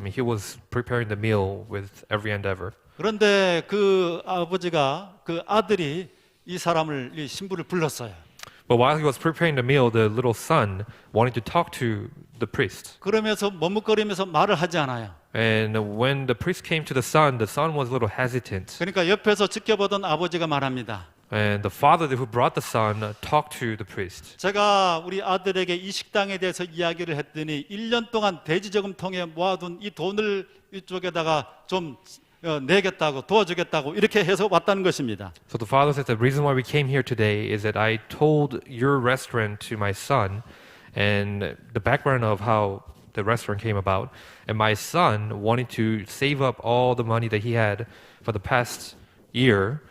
Speaker 2: he was preparing the meal with every endeavor.
Speaker 1: 그런데 그 아들이 이 사람을 이 신부를 불렀어요.
Speaker 2: But while he was preparing the meal, the little son wanted to talk to the priest.
Speaker 1: 그러면서 머뭇거리면서 말을 하지 않아요.
Speaker 2: And when the priest came to the son was a little hesitant.
Speaker 1: 그러니까 옆에서 지켜보던 아버지가 말합니다.
Speaker 2: And the father who brought the son talked to the priest.
Speaker 1: 제가 우리 아들에게 이 식당에 대해서 이야기를 했더니 1년 동안 대지저금통에 모아둔 이 돈을 이쪽에다가 좀 내겠다고 도와주겠다고 이렇게 해서 왔다는 것입니다.
Speaker 2: So the father said the reason why we came here today is that I told your restaurant to my son, and the background of how the restaurant came about, and my son wanted to save up all the money that he had for the past year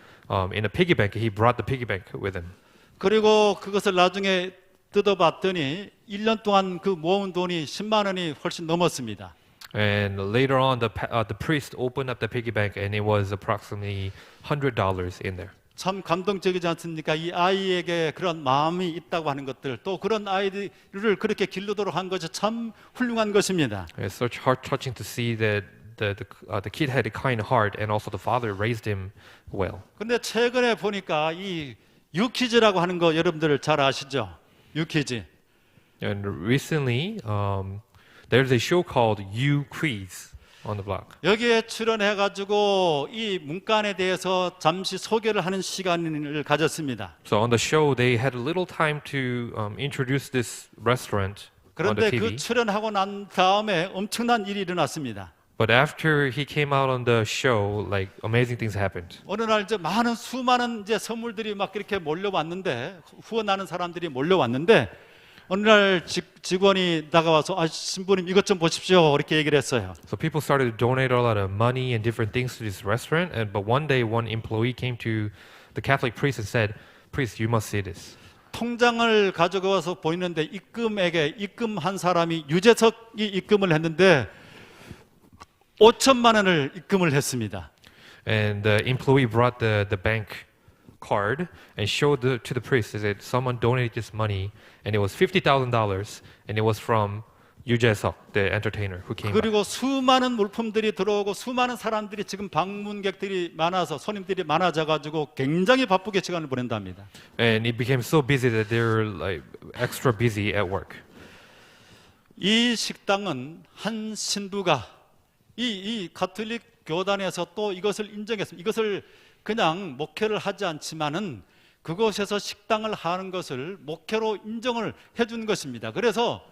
Speaker 2: in a piggy bank. He brought the piggy bank with him.
Speaker 1: 그리고 그것을 나중에 뜯어봤더니 1년 동안 그 모은 돈이 10만 원이 훨씬 넘었습니다.
Speaker 2: And later on, the priest opened up the piggy bank, and it was approximately $100 in there.
Speaker 1: 참 감동적이지 않습니까? 이 아이에게 그런 마음이 있다고 하는 것들, 또 그런 아이들을 그렇게 기르도록 한 것이 참 훌륭한 것입니다.
Speaker 2: It's such heart-touching to see that the kid had a kind heart, and also the father raised him well.
Speaker 1: 그런데 최근에 보니까 이 유키즈라고 하는 거 여러분들 잘 아시죠? 유키즈.
Speaker 2: And recently, there's a show called You Quiz on the block.
Speaker 1: 여기에 출연해가지고 이 문간에 대해서 잠시 소개를 하는 시간을 가졌습니다.
Speaker 2: So on the show, they had a little time to introduce this restaurant on
Speaker 1: 그런데
Speaker 2: the
Speaker 1: 그
Speaker 2: TV.
Speaker 1: 출연하고 난 다음에 엄청난 일이 일어났습니다.
Speaker 2: But after he came out on the show, like amazing things happened.
Speaker 1: 어느 날 이제 수많은 이제 선물들이 막 이렇게 몰려왔는데 후원하는 사람들이 몰려왔는데 어느 날 직원이 다가와서 신부님 이것 좀 보십시오 이렇게 얘기를 했어요.
Speaker 2: So people started to donate a lot of money and different things to this restaurant. But one day, one employee came to the Catholic priest and said, "Priest, you must see this."
Speaker 1: 통장을 가져가서 보이는데 입금한 사람이 유재석이 입금을 했는데 5천만 원을 입금을 했습니다.
Speaker 2: And the employee brought the bank card and showed to the priest that someone donated this money, and it was $50,000, and it was from Yoo Jae-seok, the entertainer who came by.
Speaker 1: 그리고 수많은 물품들이 들어오고 수많은 사람들이 지금 방문객들이 많아서 손님들이 많아져 가지고 굉장히 바쁘게 시간을 보낸답니다.
Speaker 2: And it became so busy that they were like extra busy at work.
Speaker 1: 이 식당은 한 신부가 이 가톨릭 교단에서 또 이것을 인정했습니다. 이것을 그냥 목회를 하지 않지만은 그곳에서 식당을 하는 것을 목회로 인정을 해준 것입니다. 그래서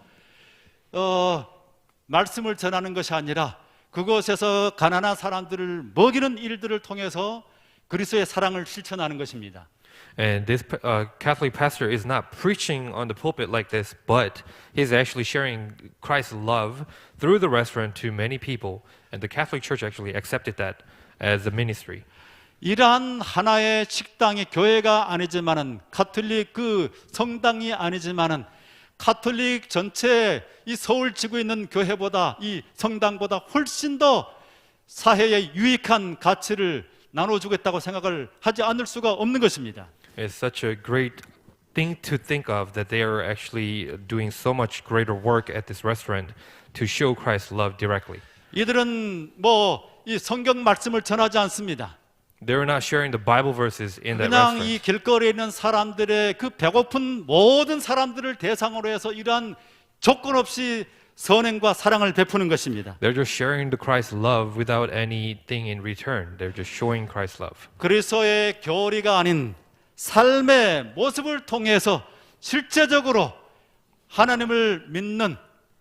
Speaker 1: 말씀을 전하는 것이 아니라 그곳에서 가난한 사람들을 먹이는 일들을 통해서 그리스도의 사랑을 실천하는 것입니다.
Speaker 2: And this Catholic pastor is not preaching on the pulpit like this, but he's actually sharing Christ's love through the restaurant to many people. And the Catholic Church actually accepted that as a ministry.
Speaker 1: 이러한 하나의 식당이 교회가 아니지만은 가톨릭 그 성당이 아니지만은 가톨릭 전체 이 서울 지구에 있는 교회보다 이 성당보다 훨씬 더 사회에 유익한 가치를 나눠주겠다고 생각을 하지 않을 수가 없는 것입니다.
Speaker 2: It's such a great thing to think of that they are actually doing so much greater work at this restaurant to show Christ's love directly.
Speaker 1: 이들은 이 성경 말씀을 전하지 않습니다.
Speaker 2: They're not sharing the Bible verses in that
Speaker 1: 그냥
Speaker 2: restaurant.
Speaker 1: 이 길거리에 있는 사람들의 그 배고픈 모든 사람들을 대상으로 해서 이러한 조건 없이 선행과 사랑을 베푸는 것입니다.
Speaker 2: They're just sharing the Christ's love without anything in return. They're just showing Christ's love.
Speaker 1: 그리스도의 교리가 아닌 삶의 모습을 통해서 실제적으로 하나님을 믿는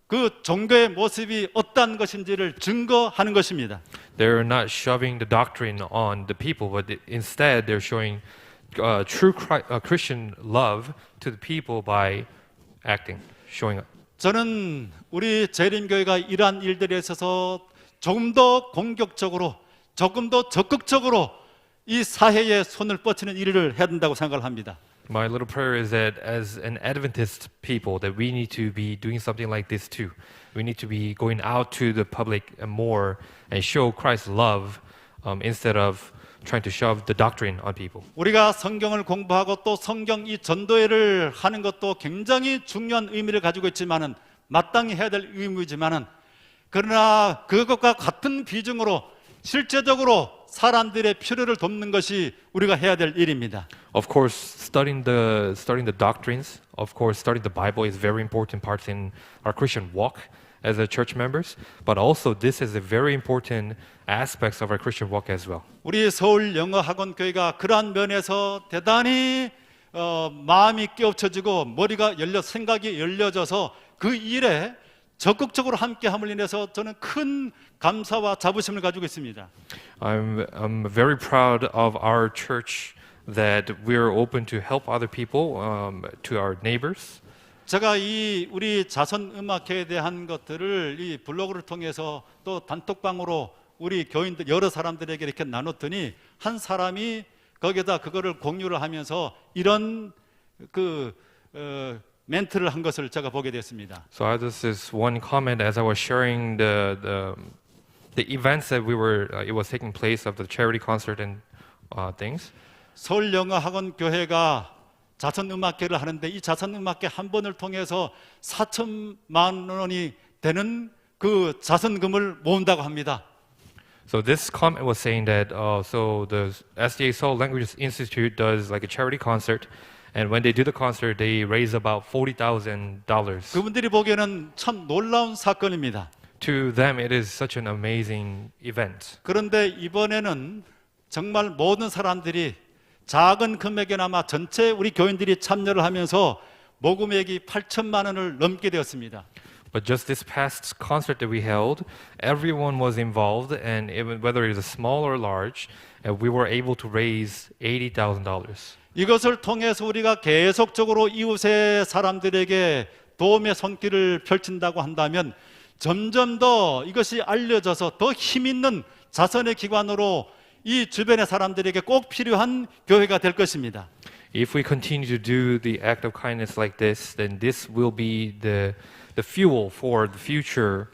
Speaker 1: 그 종교의 모습이 어떠한 것인지를 증거하는 것입니다.
Speaker 2: They're not shoving the doctrine on the people, but instead they're showing true Christian love to the people by acting, showing up.
Speaker 1: 저는 우리 재림교회가 이러한 일들에 있어서 조금 더 공격적으로, 조금 더 적극적으로 이 사회에 손을 뻗치는 일을 해야 된다고 생각을 합니다.
Speaker 2: My little prayer is that as an Adventist people that we need to be doing something like this too. We need to be going out to the public and more and show Christ's love instead of trying to shove the doctrine on people.
Speaker 1: 우리가 성경을 공부하고 또 성경 이 전도회를 하는 것도 굉장히 중요한 의미를 가지고 있지만은 마땅히 해야 될 의무이지만은 그러나 그것과 같은 비중으로 실제적으로 사람들의 필요를 돕는 것이 우리가 해야 될 일입니다.
Speaker 2: Of course, studying the doctrines, of course, studying the Bible is very important part in our Christian walk as a church members, but also this is a very important aspects of our Christian walk as well.
Speaker 1: 우리 서울 영어학원 교회가 그러한 면에서 대단히 마음이 깨우쳐지고 머리가 생각이 열려져서 그 일에 적극적으로 함께함을 인해서 저는 큰 감사와 자부심을 가지고 있습니다.
Speaker 2: I'm very proud of our church that we're open to help other people, to our neighbors.
Speaker 1: 제가 이 우리 자선음악회에 대한 것들을 이 블로그를 통해서 또 단톡방으로 우리 교인들 여러 사람들에게 이렇게 나눴더니 한 사람이 거기에다 그거를 공유를 하면서 이런 멘트를 한 것을 제가 보게 됐습니다.
Speaker 2: So I had this one comment as I was sharing the events that it was taking place of the charity concert and things.
Speaker 1: 서울 영어학원 교회가 자선음악회를 하는데 이 자선음악회 한 번을 통해서 4천만 원이 되는 그 자선금을 모은다고 합니다.
Speaker 2: So this comment was saying that so the SDA Seoul Language Institute does like a charity concert, and when they do the concert, they raise about $40,000.
Speaker 1: 그분들이 보기에는 참 놀라운 사건입니다.
Speaker 2: To them, it is such an amazing event.
Speaker 1: 그런데 이번에는 정말 모든 사람들이 작은 금액이나마 전체 우리 교인들이 참여를 하면서 모금액이 8천만 원을 넘게 되었습니다.
Speaker 2: But just this past concert that we held, everyone was involved, and even whether it is small or large, we were able to raise $80,000.
Speaker 1: 이것을 통해서 우리가 계속적으로 이웃의 사람들에게 도움의 손길을 펼친다고 한다면 점점 더 이것이 알려져서 더 힘있는 자선의 기관으로 이 주변의 사람들에게 꼭 필요한 교회가 될 것입니다.
Speaker 2: If we continue to do the act of kindness like this, then this will be the fuel for the future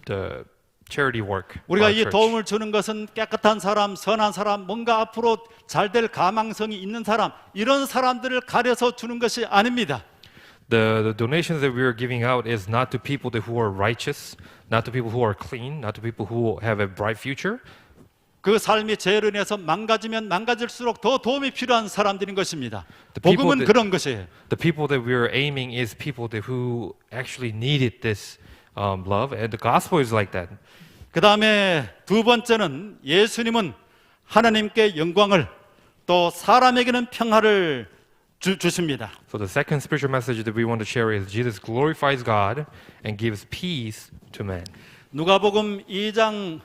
Speaker 2: the charity work. of
Speaker 1: 우리가
Speaker 2: our
Speaker 1: 이
Speaker 2: church.
Speaker 1: 도움을 주는 것은 깨끗한 사람, 선한 사람, 뭔가 앞으로 잘 될 가망성이 있는 사람, 이런 사람들을 가려서 주는 것이 아닙니다.
Speaker 2: The donations that we are giving out is not to people that who are righteous, not to people who are clean, not to people who have a bright future.
Speaker 1: 그 삶이 죄로 인해서 망가지면 망가질수록 더 도움이 필요한 사람들인 것입니다.
Speaker 2: The people
Speaker 1: 복음은
Speaker 2: that-
Speaker 1: 그런 것이에요.
Speaker 2: The people that we are aiming is people that who actually needed this love, and the gospel is like that.
Speaker 1: 그 다음에 두 번째는 예수님은 하나님께 영광을 또 사람에게는 평화를 주십니다.
Speaker 2: So the second spiritual message that we want to share is Jesus glorifies God and gives peace to man.
Speaker 1: 누가복음 2장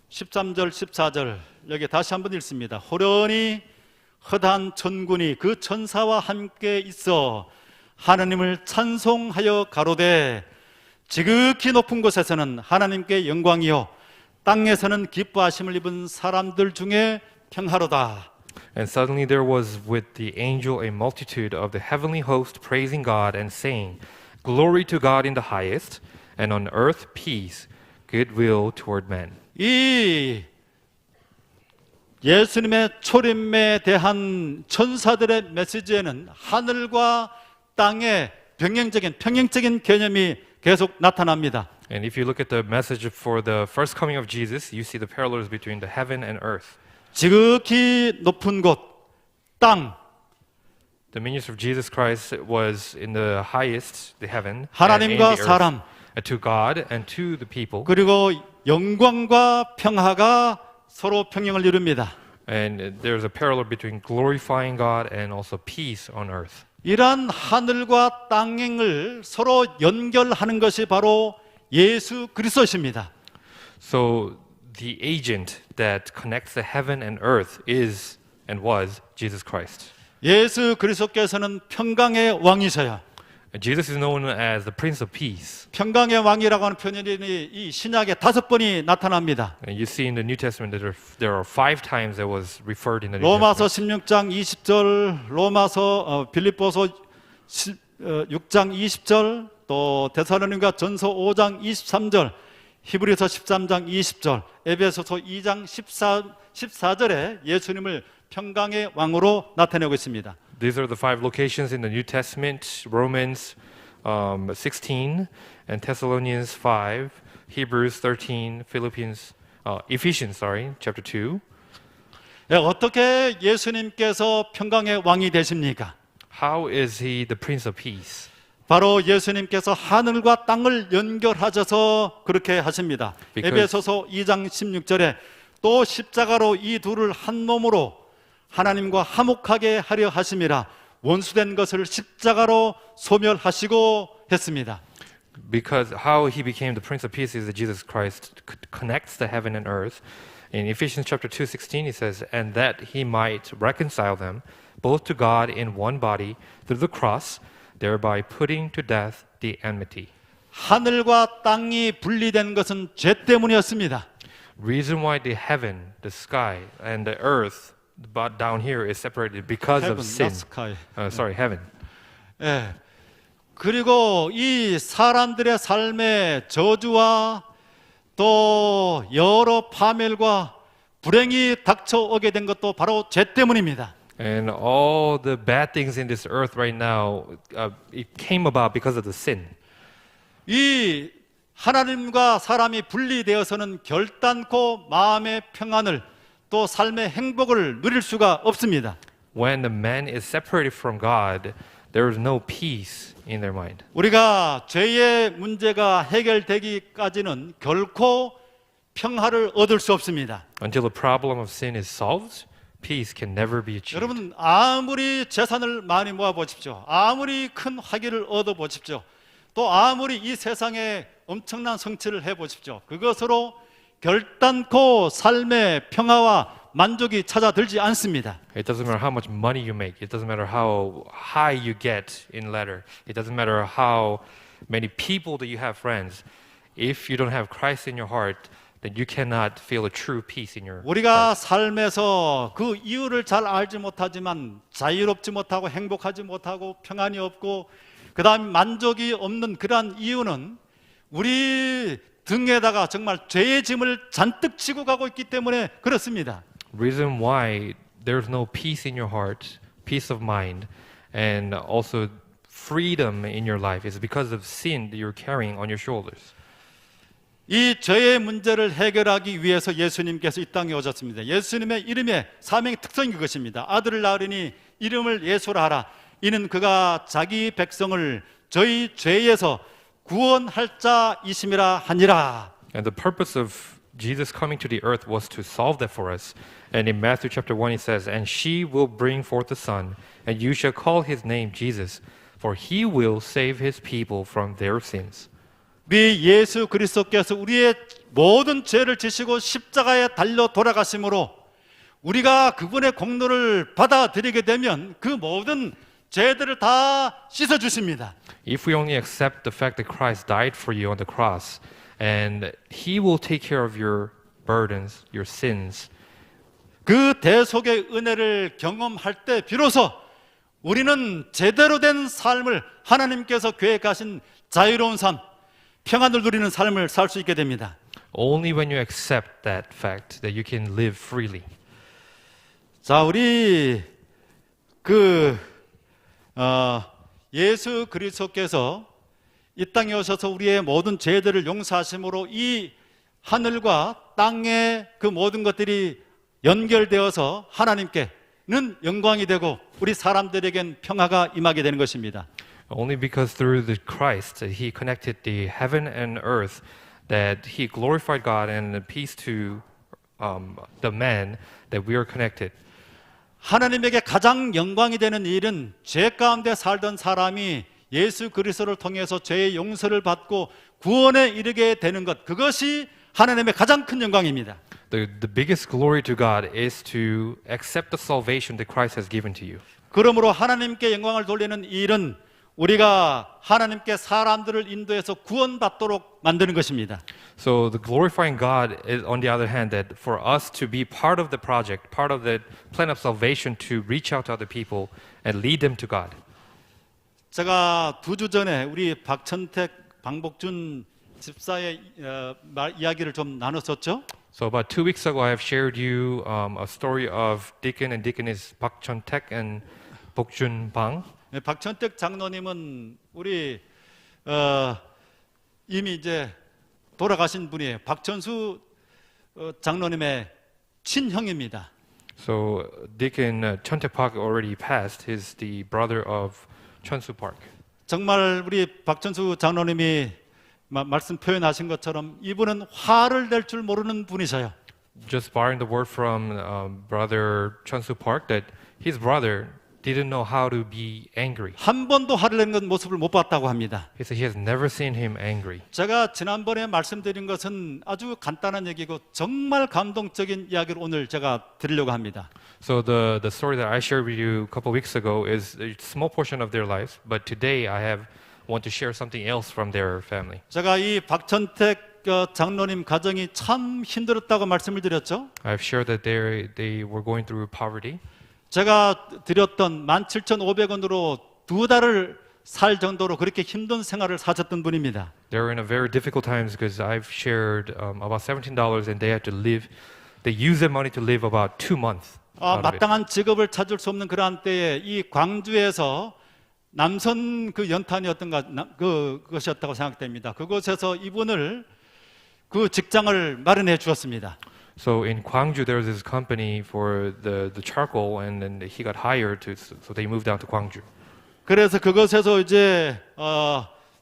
Speaker 1: 13절 14절 여기 다시 한번 읽습니다. 호련히 허다한 천군이 그 천사와 함께 있어 하나님을 찬송하여 가로되 지극히 높은 곳에서는 하나님께 영광이요 땅에서는 기뻐하심을 입은 사람들 중에 평화로다.
Speaker 2: And suddenly there was with the angel a multitude of the heavenly host praising God and saying, Glory to God in the highest, and on earth peace, goodwill toward men.
Speaker 1: 이 예수님의 초림에 대한 천사들의 메시지에는 하늘과 땅의 평행적인 개념이 계속 나타납니다.
Speaker 2: And if you look at the message for the first coming of Jesus, you see the parallels between the heaven and earth.
Speaker 1: 지극히 높은 곳, 땅,
Speaker 2: The ministry of Jesus Christ was in the highest, the heaven, and in
Speaker 1: 하나님과
Speaker 2: the earth,
Speaker 1: 사람,
Speaker 2: to God and to the people.
Speaker 1: 그리고 영광과 평화가 서로 평행을 이룹니다.
Speaker 2: And there's a parallel between glorifying God and also peace on earth.
Speaker 1: 이러한 하늘과 땅을 서로 연결하는 것이 바로 예수 그리스도십니다.
Speaker 2: So the agent that connects the heaven and earth is and was Jesus Christ.
Speaker 1: 예수 그리스도께서는 평강의 왕이셔요.
Speaker 2: And Jesus is known as the Prince of Peace.
Speaker 1: 평강의 왕이라고 하는 표현이 이 신약에 5번이 나타납니다.
Speaker 2: And you see in the New Testament that there are 5 times that was referred in the New
Speaker 1: 로마서
Speaker 2: Testament.
Speaker 1: 16장 20절, 빌립보서 6장 20절, 또 데살로니가 전서 5장 23절, 히브리서 13장 20절, 에베소서 2장 14절에 예수님을 평강의 왕으로 나타내고 있습니다.
Speaker 2: These are the 5 locations in the New Testament: Romans 16, and Thessalonians 5, Hebrews 13, Ephesians, chapter 2.
Speaker 1: 어떻게 예수님께서 평강의 왕이 되십니까?
Speaker 2: How is he the Prince of Peace?
Speaker 1: 바로 예수님께서 하늘과 땅을 연결하셔서 그렇게 하십니다.
Speaker 2: Because-
Speaker 1: 에베소서 2장 16절에 또 십자가로 이 둘을 한 몸으로 하나님과 화목하게 하려 하심이라 원수된 것을 십자가로 소멸하시고 했습니다.
Speaker 2: Because how he became the Prince of Peace is that Jesus Christ connects the heaven and earth. In Ephesians chapter 2:16 he says, and that he might reconcile them both to God in one body through the cross, thereby putting to death the enmity.
Speaker 1: 하늘과 땅이 분리된 것은 죄 때문이었습니다.
Speaker 2: Reason why the heaven, the sky, and the earth, but down here is separated because
Speaker 1: Heaven,
Speaker 2: of sin.
Speaker 1: not sky.
Speaker 2: Heaven.
Speaker 1: 예. 그리고 이 사람들의 삶의 저주와 또 여러 파멸과 불행이 닥쳐오게 된 것도 바로 죄 때문입니다.
Speaker 2: And all the bad things in this earth right now, it came about because of the sin.
Speaker 1: 이 하나님과 사람이 분리되어서는 결단코 마음의 평안을 또 삶의 행복을 누릴 수가 없습니다.
Speaker 2: When the man is separated from God, there is no peace in their mind.
Speaker 1: 우리가 죄의 문제가 해결되기까지는 결코 평화를 얻을 수 없습니다.
Speaker 2: Until the problem of sin is solved, peace can never be achieved.
Speaker 1: 여러분 아무리 재산을 많이 모아 보십시오. 아무리 큰 화기를 얻어 보십시오. 또 아무리 이 세상에 엄청난 성취를 해 보십시오. 그것으로 결단코 삶의 평화와 만족이 찾아들지 않습니다.
Speaker 2: It doesn't matter how much money you make. It doesn't matter how high you get in ladder. It doesn't matter how many people that you have friends. If you don't have Christ in your heart, then you cannot feel a true peace in your
Speaker 1: 우리가
Speaker 2: heart.
Speaker 1: 삶에서 그 이유를 잘 알지 못하지만 자유롭지 못하고 행복하지 못하고 평안이 없고 그다음 만족이 없는 그러한 이유는 우리 등에다가 정말 죄의 짐을 잔뜩 지고 가고 있기 때문에 그렇습니다.
Speaker 2: Reason why there's no peace in your heart, peace of mind, and also freedom in your life is because of sin that you're carrying on your shoulders.
Speaker 1: 이 죄의 문제를 해결하기 위해서 예수님께서 이 땅에 오셨습니다. 예수님의 이름의 사명의 특성이 그것입니다. 아들을 낳으리니 이름을 예수라 하라. 이는 그가 자기 백성을 저희 죄에서 구원할 자이심이라 하니라.
Speaker 2: And the purpose of Jesus coming to the earth was to solve that for us. And in Matthew chapter 1 it says, "And she will bring forth a son, and you shall call his name Jesus, for he will save his people from their sins."
Speaker 1: 우리 예수 그리스도께서 우리의 모든 죄를 지시고 십자가에 달려 돌아가심으로 우리가 그분의 공로를 받아들이게 되면 그 모든 죄들을 다 씻어 주십니다.
Speaker 2: If we only accept the fact that Christ died for you on the cross, and he will take care of your burdens, your sins,
Speaker 1: 그 대속의 은혜를 경험할 때 비로소 우리는 제대로 된 삶을 하나님께서 계획하신 자유로운 삶, 평안을 누리는 삶을 살 수 있게 됩니다.
Speaker 2: only when you accept that fact that you can live freely.
Speaker 1: 자, 우리 예수 그리스도께서 이 땅에 오셔서 우리의 모든 죄들을 용서하심으로 이 하늘과 땅의 그 모든 것들이 연결되어서 하나님께는 영광이 되고 우리 사람들에겐 평화가 임하게 되는 것입니다.
Speaker 2: Only because through the Christ that he connected the heaven and earth, that he glorified God and peace to the man, that we are connected.
Speaker 1: 하나님에게 가장 영광이 되는 일은 죄 가운데 살던 사람이 예수 그리스도를 통해서 죄의 용서를 받고 구원에 이르게 되는 것, 그것이 하나님의 가장 큰 영광입니다.
Speaker 2: The biggest glory to God is to accept the salvation that Christ has given to you.
Speaker 1: 그러므로 하나님께 영광을 돌리는 일은 우리가 하나님께 사람들을 인도해서 구원받도록 만드는 것입니다.
Speaker 2: So the glorifying God is, on the other hand, that for us to be part of the project, part of the plan of salvation, to reach out to other people and lead them to God.
Speaker 1: 제가 2주 전에 우리 박천택, 방복준 집사의 이야기를 좀 나눴었죠.
Speaker 2: So about 2 weeks ago, I have shared you a story of Deacon and Deaconess Park Chun-taek and Bokjun Bang.
Speaker 1: 박천택 장로님은 우리 이미 이제 돌아가신 분이에요. 박천수 장로님의 친형입니다.
Speaker 2: So Deacon Chun-taek Park already passed. He's the brother of Chun-soo Park.
Speaker 1: 정말 우리 박천수 장로님이 말씀 표현하신 것처럼 이분은 화를 낼 줄 모르는 분이셔요.
Speaker 2: Just borrowing the word from brother Chun-soo Park, that his brother didn't know how to be angry.
Speaker 1: 한 번도 화를 내는 모습을 못 봤다고 합니다.
Speaker 2: He said he has never seen him angry.
Speaker 1: 제가 지난번에 말씀드린 것은 아주 간단한 얘기고 정말 감동적인 이야기를 오늘 제가 드리려고 합니다.
Speaker 2: So the story that I shared with you a couple weeks ago is a small portion of their lives, but today I want to share something else from their family.
Speaker 1: 제가 이 박천택 장로님 가정이 참 힘들었다고 말씀을 드렸죠.
Speaker 2: I've shared that they were going through poverty.
Speaker 1: 제가 드렸던 17,500원으로 2달을 살 정도로 그렇게 힘든 생활을 사셨던 분입니다.
Speaker 2: They were in a very difficult times because I've shared about $17 and they had to live. They used that money to live about 2 months. out of it.
Speaker 1: 마땅한 직업을 찾을 수 없는 그러한 때에 이 광주에서 남선 그 연탄이었던가 그것이었다고 생각됩니다. 그곳에서 이분을 그 직장을 마련해 주었습니다.
Speaker 2: So in Gwangju, there was this company for the charcoal, and then he got hired to. So they moved down to Gwangju.
Speaker 1: 그래서 그것에서 이제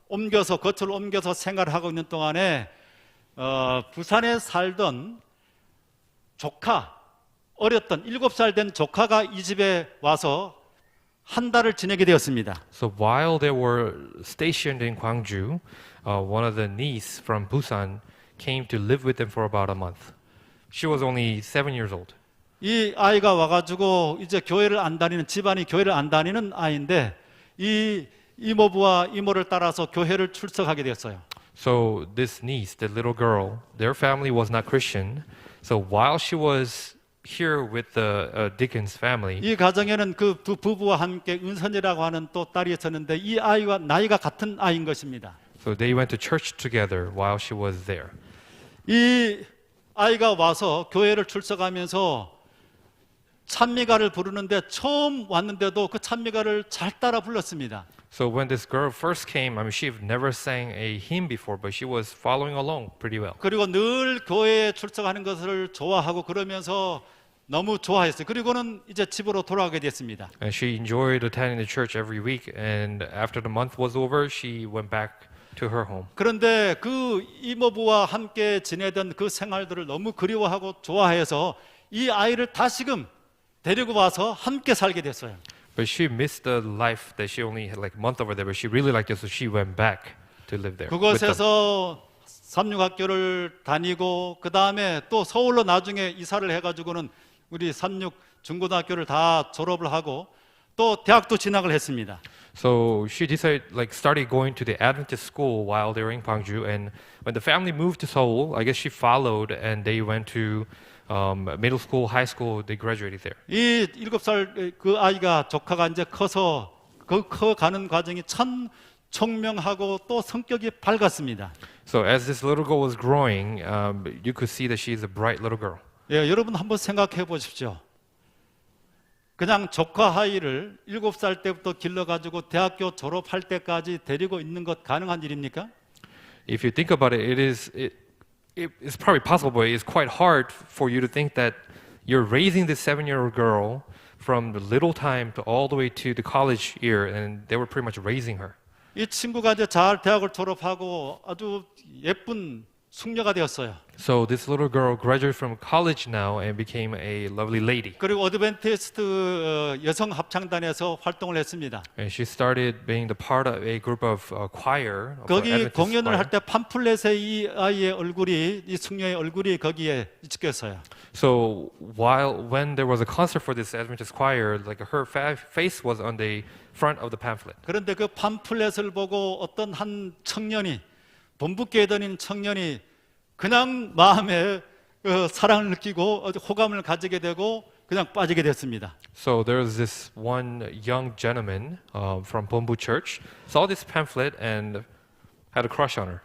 Speaker 1: 옮겨서 거처를 옮겨서 생활하고 있는 동안에 부산에 살던 조카, 어렸던 7살 된 조카가 이 집에 와서 한 달을 지내게 되었습니다.
Speaker 2: So while they were stationed in Gwangju, one of the niece from Busan came to live with them for about a month. She was only 7 years old.
Speaker 1: 이 아이가 와가지고 이제 교회를 안 다니는, 집안이 교회를 안 다니는 아이인데 이 이모부와 이모를 따라서 교회를 출석하게 되었어요.
Speaker 2: So this niece, the little girl, their family was not Christian. So while she was here with the Dickens family,
Speaker 1: 이 가정에는 그 두 부부와 함께 은선이라고 하는 또 딸이 있었는데 이 아이와 나이가 같은 아이인 것입니다.
Speaker 2: so they went to church together while she was there.
Speaker 1: 이 아이가 와서 교회를 출석하면서 찬미가를 부르는데 처음 왔는데도 그 찬미가를 잘 따라 불렀습니다.
Speaker 2: So when this girl first came, I mean, she never sang a hymn before, but she was following along pretty well.
Speaker 1: 그리고 늘 교회에 출석하는 것을 좋아하고 그러면서 너무 좋아했어요. 그리고는 이제 집으로 돌아가게 됐습니다.
Speaker 2: And she enjoyed attending the church every week. And after the month was over, she went back to her home.
Speaker 1: 그런데 그 이모부와 함께 지내던 그 생활들을 너무 그리워하고 좋아해서 이 아이를 다시금 데리고 와서 함께 살게 됐어요.
Speaker 2: But she missed the life that she only had like a month over there, but she really liked it, so she went back to live there. with them.
Speaker 1: 그곳에서 삼육학교를 다니고 그 다음에 또 서울로 나중에 이사를 해가지고는 우리 삼육 중고등학교를 다 졸업을 하고 또 대학도 진학을 했습니다.
Speaker 2: So she decided, like, started going to the Adventist school while they were in Gwangju. And when the family moved to Seoul, I guess she followed, and they went to middle school, high school. They graduated there.
Speaker 1: 이 7살 그 아이가 조카가 이제 커서 그 커가는 과정이 참 총명하고 또 성격이 밝았습니다.
Speaker 2: So as this little girl was growing, you could see that she is a bright little girl.
Speaker 1: 예, 여러분 한번 생각해 보십시오. 그냥 조카 아이를 7살 때부터 길러가지고 대학교 졸업할 때까지 데리고 있는 것 가능한 일입니까?
Speaker 2: If you think about it, it's probably possible, but it's quite hard for you to think that you're raising this 7-year-old girl from the little time to all the way to the college year, and they were pretty much raising her.
Speaker 1: 이 친구가 이제 잘 대학을 졸업하고 아주 예쁜 숙녀가 되었어요.
Speaker 2: So this little girl graduated from college now and became a lovely lady.
Speaker 1: 그리고 어드벤티스트 여성 합창단에서 활동을 했습니다.
Speaker 2: And she started being the part of a group of choir. of
Speaker 1: 거기
Speaker 2: Adventist
Speaker 1: 공연을
Speaker 2: choir.
Speaker 1: 할 때 팜플렛에 이 아이의 얼굴이 이 숙녀의 얼굴이 거기에 찍혔어요.
Speaker 2: So when there was a concert for this Adventist choir, like her face was on the front of the pamphlet.
Speaker 1: 그런데 그 팜플렛을 보고 어떤 한 청년이 본부교회 다니는 청년이 그냥 마음에 사랑을 느끼고 호감을 가지게 되고 그냥 빠지게 됐습니다.
Speaker 2: So there was this one young gentleman from Bonbu Church, saw this pamphlet and had a crush on her.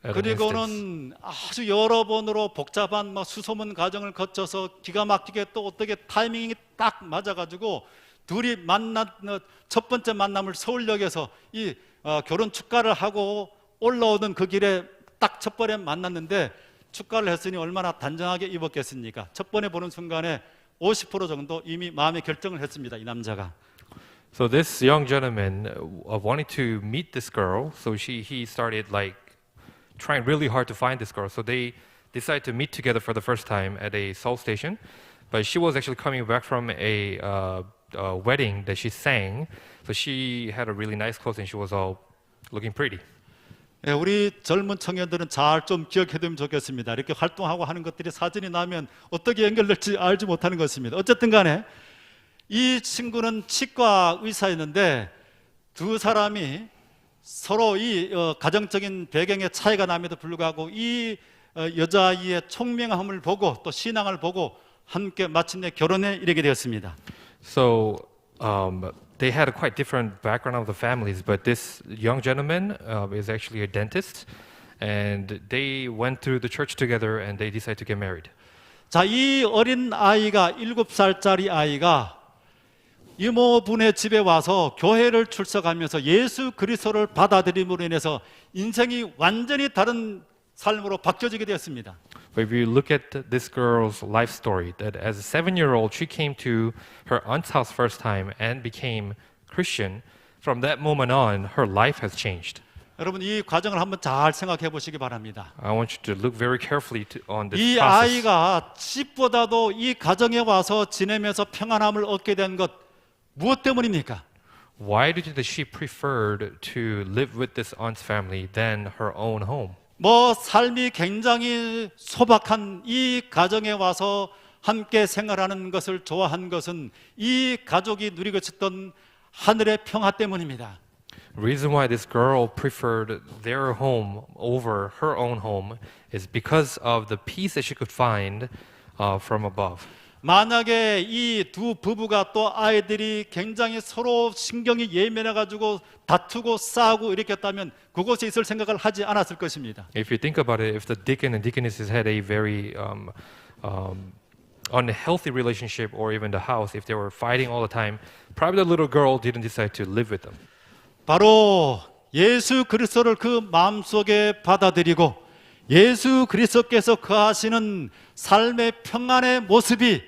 Speaker 2: at an instance.
Speaker 1: 그리고는 아주 여러 번으로 복잡한 수소문 과정을 거쳐서 기가 막히게 또 어떻게 타이밍이 딱 맞아가지고 둘이 만난 첫 번째 만남을 서울역에서 이 결혼 축가를 하고 올라오던 그 길에 딱 첫 번에 만났는데 축가를 했으니 얼마나 단정하게 입었겠습니까? 첫 번에 보는 순간에 50% 정도 이미 마음의 결정을 했습니다. 이 남자가.
Speaker 2: So this young gentleman wanted to meet this girl, so he started like trying really hard to find this girl. So they decided to meet together for the first time at a Seoul station. But she was actually coming back from a wedding that she sang, so she had a really nice clothes and she was all looking pretty.
Speaker 1: 예, 우리 젊은 청년들은 잘 좀 기억해두면 좋겠습니다. 이렇게 활동하고 하는 것들이 사진이 나면 어떻게 연결될지 알지 못하는 것입니다. 어쨌든 간에 이 친구는 치과 의사였는데 두 사람이 서로 이 가정적인 배경의 차이가 남에도 불구하고 이 여자아이의 총명함을 보고 또 신앙을 보고 함께 마침내 결혼에 이르게 되었습니다.
Speaker 2: So they had a quite different background of the families, but this young gentleman is actually a dentist, and they went through the church together and they decided to get married.
Speaker 1: 자, 이 어린 아이가 7살짜리 아이가 이모분의 집에 와서 교회를 출석하면서 예수 그리스도를 받아들임으로 인해서 인생이 완전히 다른 삶으로 바뀌어지게 되었습니다.
Speaker 2: But if you look at this girl's life story, that as a 7-year-old, she came to her aunt's house first time and became Christian. From that moment on, her life has changed.
Speaker 1: 여러분 이 과정을 한번 잘 생각해 보시기 바랍니다.
Speaker 2: I want you to look very carefully on this
Speaker 1: 이
Speaker 2: process.
Speaker 1: 아이가 집보다도 이 가정에 와서 지내면서 평안함을 얻게 된 것 무엇 때문입니까?
Speaker 2: Why did she preferred to live with this aunt's family than her own home?
Speaker 1: 삶이 굉장히 소박한 이 가정에 와서 함께 생활하는 것을 좋아한 것은 이 가족이 누리고 있었던 하늘의 평화 때문입니다.
Speaker 2: The reason why this girl preferred their home over her own home is because of the peace that she could find from above.
Speaker 1: 만약에 이 두 부부가 또 아이들이 굉장히 서로 신경이 예민해 가지고 다투고 싸우고 이렇게 했다면 그곳에 있을 생각을 하지 않았을 것입니다.
Speaker 2: If you think about it, if the deacon and deaconesses had a very unhealthy relationship, or even the house, if they were fighting all the time, probably the little girl didn't decide to live with them.
Speaker 1: 바로 예수 그리스도를 그 마음속에 받아들이고 예수 그리스도께서 거하시는 삶의 평안의 모습이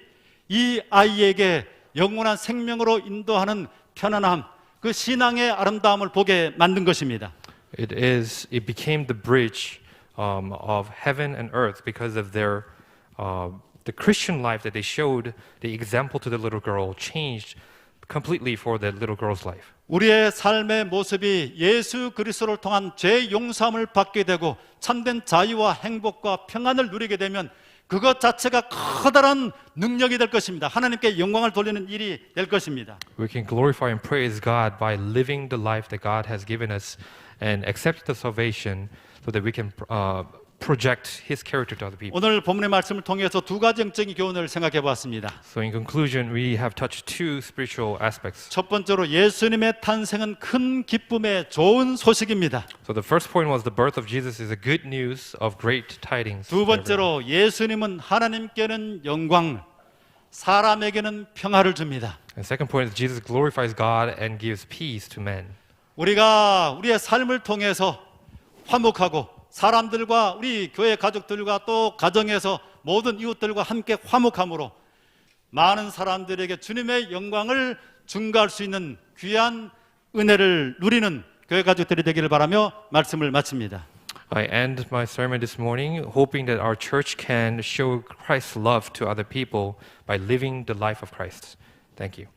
Speaker 1: 이 아이에게 영원한 생명으로 인도하는 편안함, 그 신앙의 아름다움을 보게 만든 것입니다.
Speaker 2: It became the bridge of heaven and earth because of their the Christian life that they showed. The example to the little girl changed completely for that little girl's life.
Speaker 1: 우리의 삶의 모습이 예수 그리스도를 통한 죄 용서함을 받게 되고 참된 자유와 행복과 평안을 누리게 되면 그것 자체가 커다란 능력이 될 것입니다. 하나님께 영광을 돌리는 일이 될 것입니다.
Speaker 2: We can glorify and praise God by living the life that God has given us and accept the salvation so that we can project His character to other people.
Speaker 1: 오늘 본문의 말씀을 통해서 두 가지 영적인 교훈을 생각해 보았습니다.
Speaker 2: So in conclusion, we have touched two spiritual aspects.
Speaker 1: 첫 번째로 예수님의 탄생은 큰 기쁨의 좋은 소식입니다.
Speaker 2: So the first point was the birth of Jesus is a good news of great tidings.
Speaker 1: 두 번째로 예수님은 하나님께는 영광, 사람에게는 평화를 줍니다.
Speaker 2: And second point is Jesus glorifies God and gives peace to men.
Speaker 1: 우리가 우리의 삶을 통해서 화목하고 사람들과 우리 교회 가족들과 또 가정에서 모든 이웃들과 함께 화목함으로 많은 사람들에게 주님의 영광을 증가할 수 있는 귀한 은혜를 누리는 교회 가족들이 되기를 바라며 말씀을 마칩니다.
Speaker 2: I end my sermon this morning hoping that our church can show Christ's love to other people by living the life of Christ. Thank you.